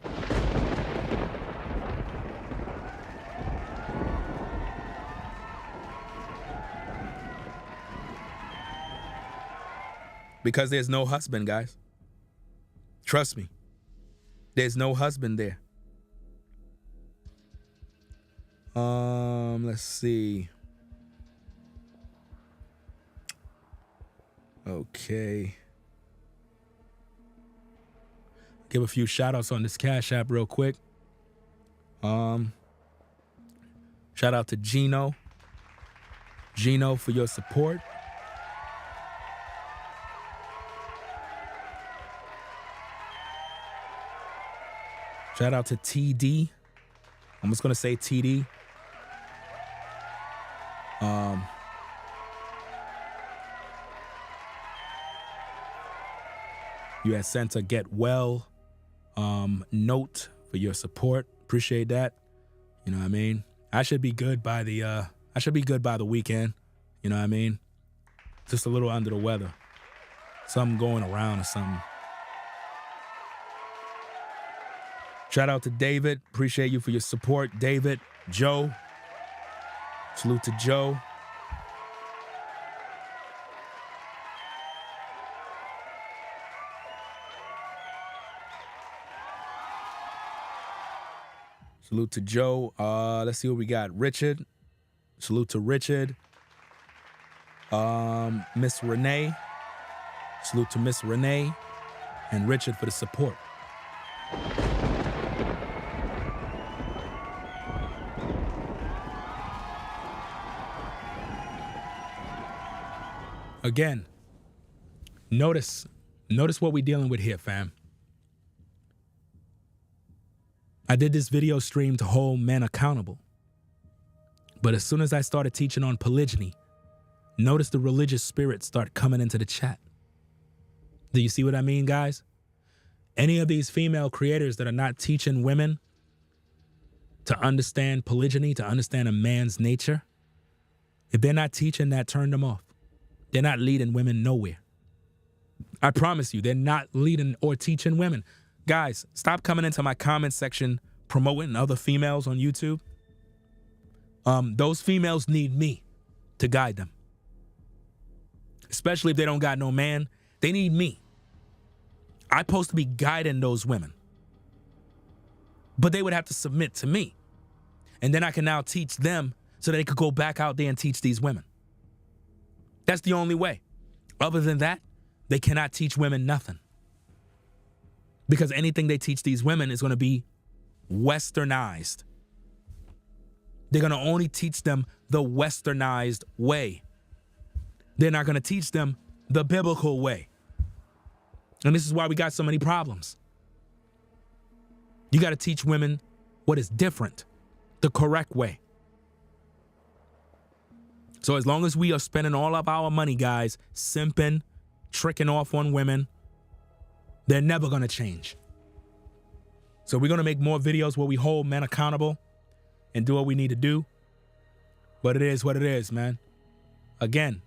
Because there's no husband, guys. Trust me. There's no husband there. Let's see. Okay. Give a few shout outs on this Cash App real quick. Shout out to Gino. Gino, for your support. Shout out to TD. I'm just going to say TD. You had sent a get well note for your support. Appreciate that. You know what I mean? I should be good by the weekend. You know what I mean? Just a little under the weather. Something going around or something. Shout out to David. Appreciate you for your support. David, Joe. Salute to Joe. Salute to Joe. Let's see what we got. Richard. Salute to Richard. Miss Renee. Salute to Miss Renee and Richard for the support. Again, notice what we're dealing with here, fam. I did this video stream to hold men accountable. But as soon as I started teaching on polygyny, notice the religious spirits start coming into the chat. Do you see what I mean, guys? Any of these female creators that are not teaching women to understand polygyny, to understand a man's nature, if they're not teaching that, turn them off. They're not leading women nowhere. I promise you, they're not leading or teaching women. Guys, stop coming into my comment section promoting other females on YouTube. Those females need me to guide them. Especially if they don't got no man, they need me. I'm supposed to be guiding those women. But they would have to submit to me. And then I can now teach them so that they could go back out there and teach these women. That's the only way. Other than that, they cannot teach women nothing. Because anything they teach these women is going to be westernized. They're going to only teach them the westernized way. They're not going to teach them the biblical way. And this is why we got so many problems. You got to teach women what is different, the correct way. So as long as we are spending all of our money, guys, simping, tricking off on women, they're never going to change. So we're going to make more videos where we hold men accountable and do what we need to do. But it is what it is, man. Again,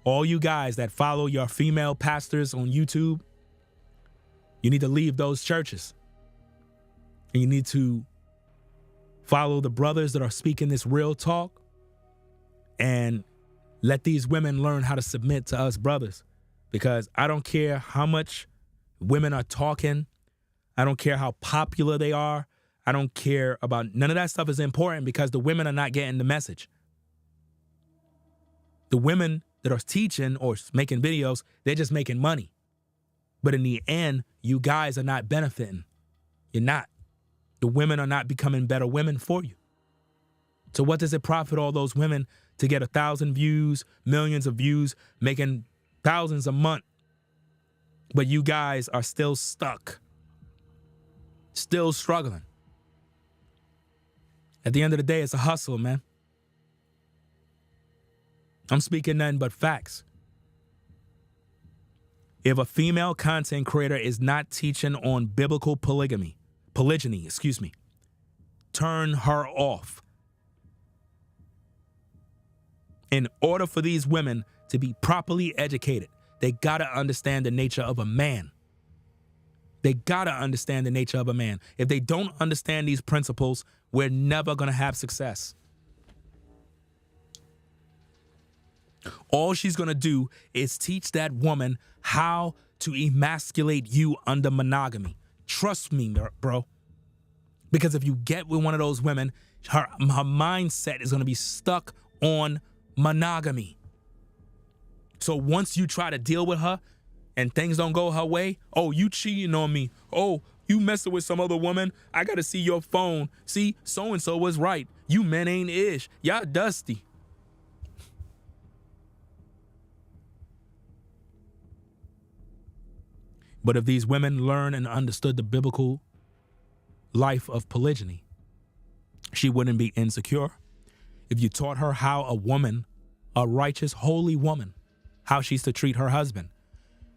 all you guys that follow your female pastors on YouTube, you need to leave those churches. And you need to follow the brothers that are speaking this real talk and let these women learn how to submit to us brothers. Because I don't care how much women are talking. I don't care how popular they are. I don't care about none of that stuff is important because the women are not getting the message. The women that are teaching or making videos, they're just making money. But in the end, you guys are not benefiting. You're not. The women are not becoming better women for you. So what does it profit all those women to get 1,000 views, millions of views, making thousands a month? But you guys are still stuck, still struggling. At the end of the day, it's a hustle, man. I'm speaking nothing but facts. If a female content creator is not teaching on biblical polygyny, turn her off. In order for these women to be properly educated, they gotta understand the nature of a man. They gotta understand the nature of a man. If they don't understand these principles, we're never gonna have success. All she's gonna do is teach that woman how to emasculate you under monogamy. Trust me, bro. Because if you get with one of those women, her mindset is gonna be stuck on monogamy. So once you try to deal with her and things don't go her way, oh, you cheating on me. Oh, you messing with some other woman. I gotta see your phone. See, so-and-so was right. You men ain't ish. Y'all dusty. But if these women learn and understood the biblical life of polygyny, she wouldn't be insecure. If you taught her how a woman, a righteous, holy woman, how she's to treat her husband,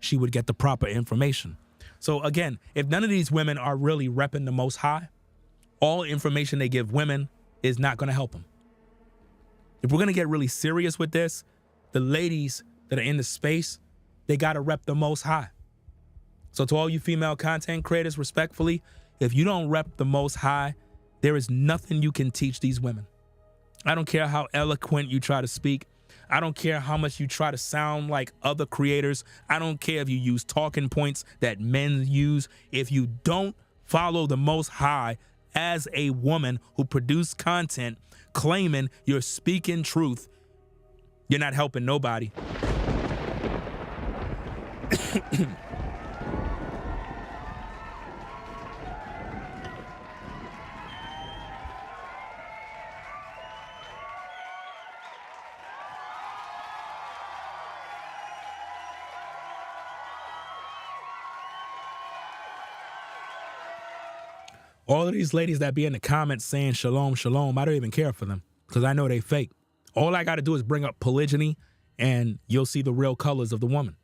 she would get the proper information. So again, if none of these women are really repping the Most High, all information they give women is not going to help them. If we're going to get really serious with this, the ladies that are in the space, they got to rep the Most High. So to all you female content creators, respectfully, if you don't rep the Most High, there is nothing you can teach these women. I don't care how eloquent you try to speak. I don't care how much you try to sound like other creators. I don't care if you use talking points that men use. If you don't follow the Most High as a woman who produced content claiming you're speaking truth, you're not helping nobody. All of these ladies that be in the comments saying shalom, shalom, I don't even care for them because I know they fake. All I got to do is bring up polygyny and you'll see the real colors of the woman.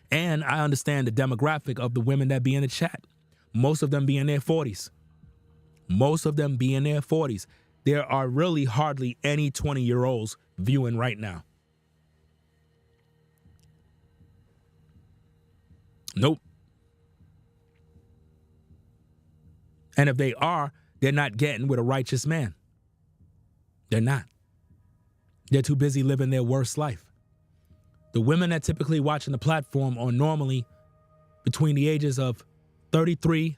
And I understand the demographic of the women that be in the chat. Most of them be in their 40s. Most of them be in their 40s. There are really hardly any 20-year-olds viewing right now. Nope. And if they are, they're not getting with a righteous man. They're not. They're too busy living their worst life. The women that typically watching the platform are normally between the ages of 33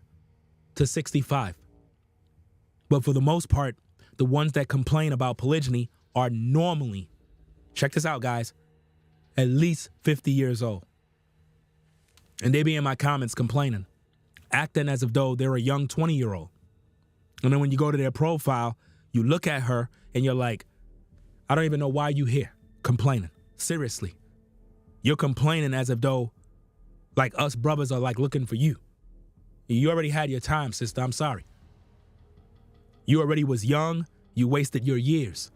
to 65. But for the most part, the ones that complain about polygyny are normally, check this out, guys, at least 50 years old. And they be in my comments complaining, acting as if though they're a young 20-year-old. And then when you go to their profile, you look at her and you're like, I don't even know why you here complaining. Seriously. You're complaining as if though like us brothers are like looking for you. You already had your time, sister. I'm sorry. You already was young. You wasted your years.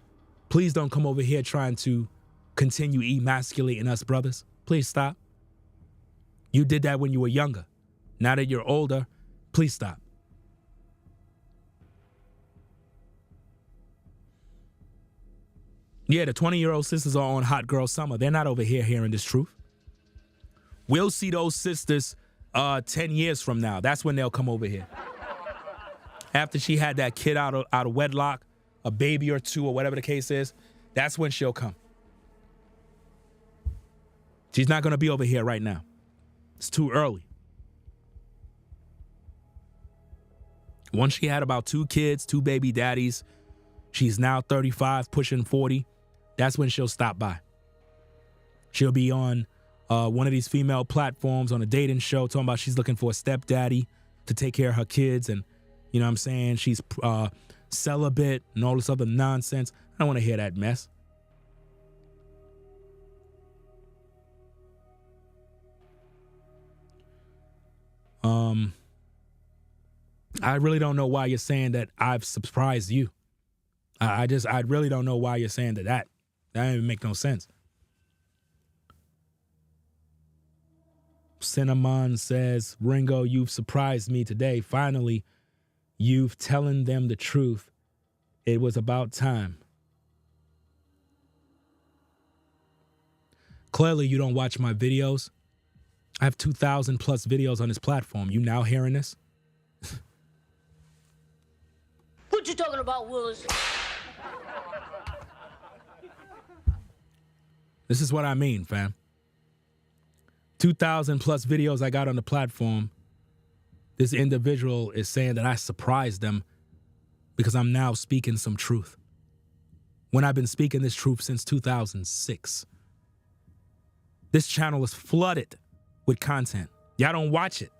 Please don't come over here trying to continue emasculating us brothers. Please stop. You did that when you were younger. Now that you're older, please stop. Yeah, the 20-year-old sisters are on Hot Girl Summer. They're not over here hearing this truth. We'll see those sisters 10 years from now. That's when they'll come over here. After she had that kid out of wedlock, a baby or two or whatever the case is, that's when she'll come. She's not going to be over here right now. It's too early. Once she had about 2 kids, 2 baby daddies, she's now 35, pushing 40. That's when she'll stop by. She'll be on one of these female platforms on a dating show talking about she's looking for a stepdaddy to take care of her kids. And, you know what I'm saying, she's celibate and all this other nonsense. I don't want to hear that mess. I really don't know why you're saying that I've surprised you. I really don't know why you're saying that. That doesn't even make no sense. Cinnamon says, Ringo, you've surprised me today. Finally, you've telling them the truth. It was about time. Clearly, you don't watch my videos. I have 2,000 plus videos on this platform. You now hearing this? What you talking about, Willis? This is what I mean, fam. 2,000 plus videos I got on the platform. This individual is saying that I surprised them because I'm now speaking some truth. When I've been speaking this truth since 2006. This channel is flooded with content. Y'all don't watch it.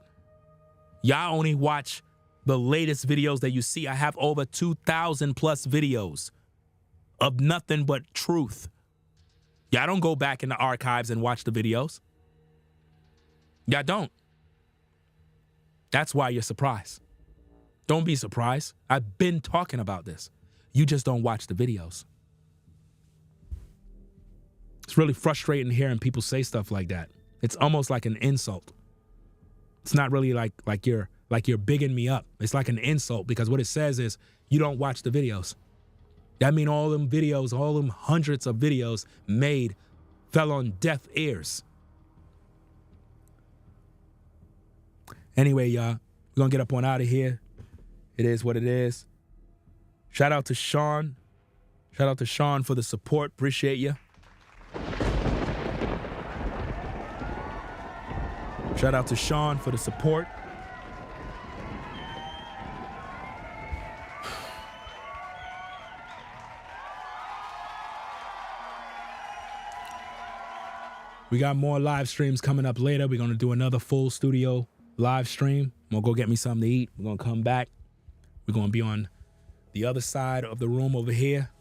Y'all only watch the latest videos that you see. I have over 2,000 plus videos of nothing but truth. Y'all don't go back in the archives and watch the videos. Y'all don't. That's why you're surprised. Don't be surprised. I've been talking about this. You just don't watch the videos. It's really frustrating hearing people say stuff like that. It's almost like an insult. It's not really like you're bigging me up. It's like an insult because what it says is you don't watch the videos. That mean all them videos, all them hundreds of videos made fell on deaf ears. Anyway, y'all, we're gonna get up on out of here. It is what it is. Shout out to Sean. Shout out to Sean for the support. Appreciate you. Shout out to Sean for the support. We got more live streams coming up later. We're going to do another full studio live stream. I'm going to go get me something to eat. We're going to come back. We're going to be on the other side of the room over here.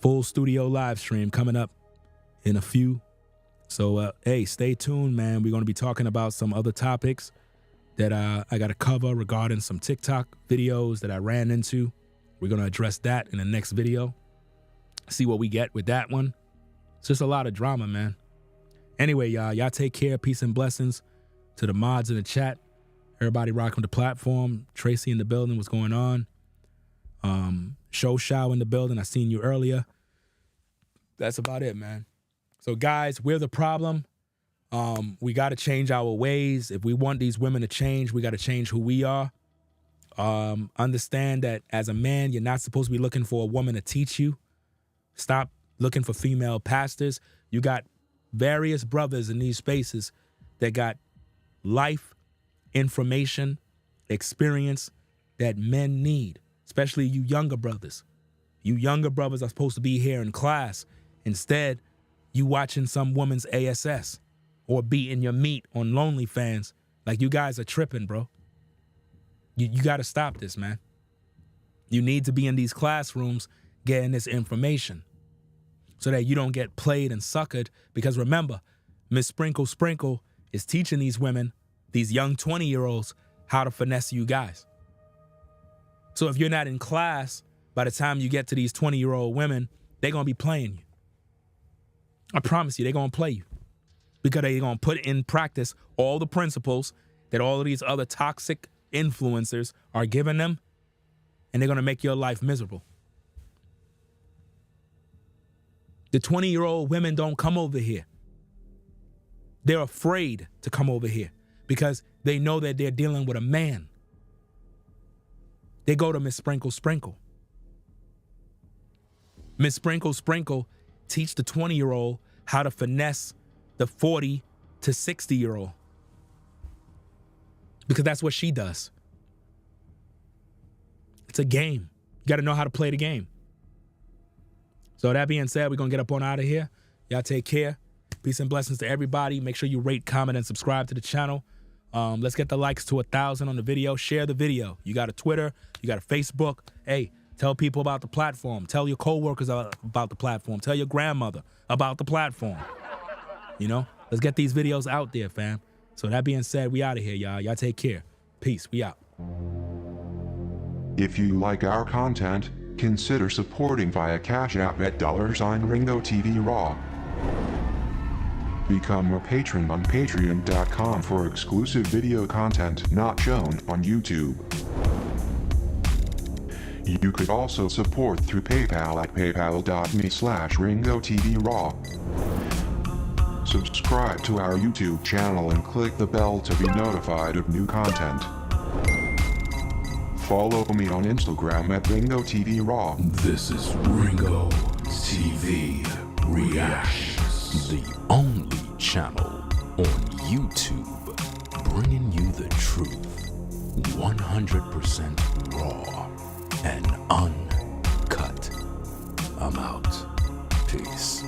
Full studio live stream coming up in a few. So, hey, stay tuned, man. We're going to be talking about some other topics. that I got to cover regarding some TikTok videos that I ran into. We're going to address that in the next video. See what we get with that one. It's just a lot of drama, man. Anyway, y'all take care. Peace and blessings to the mods in the chat. Everybody rocking the platform. Tracy in the building. What's going on? Show in the building. I seen you earlier. That's about it, man. So guys, we're the problem. We got to change our ways. If we want these women to change, we got to change who we are. Understand that as a man, you're not supposed to be looking for a woman to teach you. Stop looking for female pastors. You got various brothers in these spaces that got life, information, experience that men need, especially you younger brothers. You younger brothers are supposed to be here in class. Instead, you watching some woman's ASS or beating your meat on OnlyFans. Like, you guys are tripping, bro. You got to stop this, man. You need to be in these classrooms getting this information so that you don't get played and suckered. Because remember, Miss Sprinkle is teaching these women, these young 20-year-olds, how to finesse you guys. So if you're not in class, by the time you get to these 20-year-old women, they're going to be playing you. I promise you, they're going to play you. Because they're going to put in practice all the principles that all of these other toxic influencers are giving them, and they're going to make your life miserable. The 20-year-old women don't come over here. They're afraid to come over here because they know that they're dealing with a man. They go to Miss Sprinkle. Miss Sprinkle teach the 20-year-old how to finesse the 40 to 60-year-old. Because that's what she does. It's a game. You got to know how to play the game. So that being said, we're going to get up on out of here. Y'all take care. Peace and blessings to everybody. Make sure you rate, comment, and subscribe to the channel. Let's get the likes to 1,000 on the video. Share the video. You got a Twitter. You got a Facebook. Hey, tell people about the platform. Tell your coworkers about the platform. Tell your grandmother about the platform. You know, let's get these videos out there, fam. So that being said, we out of here, y'all. Y'all take care. Peace. We out. If you like our content, consider supporting via Cash App at $Ringo TV Raw. Become a patron on patreon.com for exclusive video content not shown on YouTube. You could also support through PayPal at paypal.me/Ringo TV Raw. Subscribe to our YouTube channel and click the bell to be notified of new content. Follow me on Instagram at Ringo TV Raw. This is Ringo TV Reactions, the only channel on YouTube bringing you the truth 100% raw and uncut. I'm out. Peace.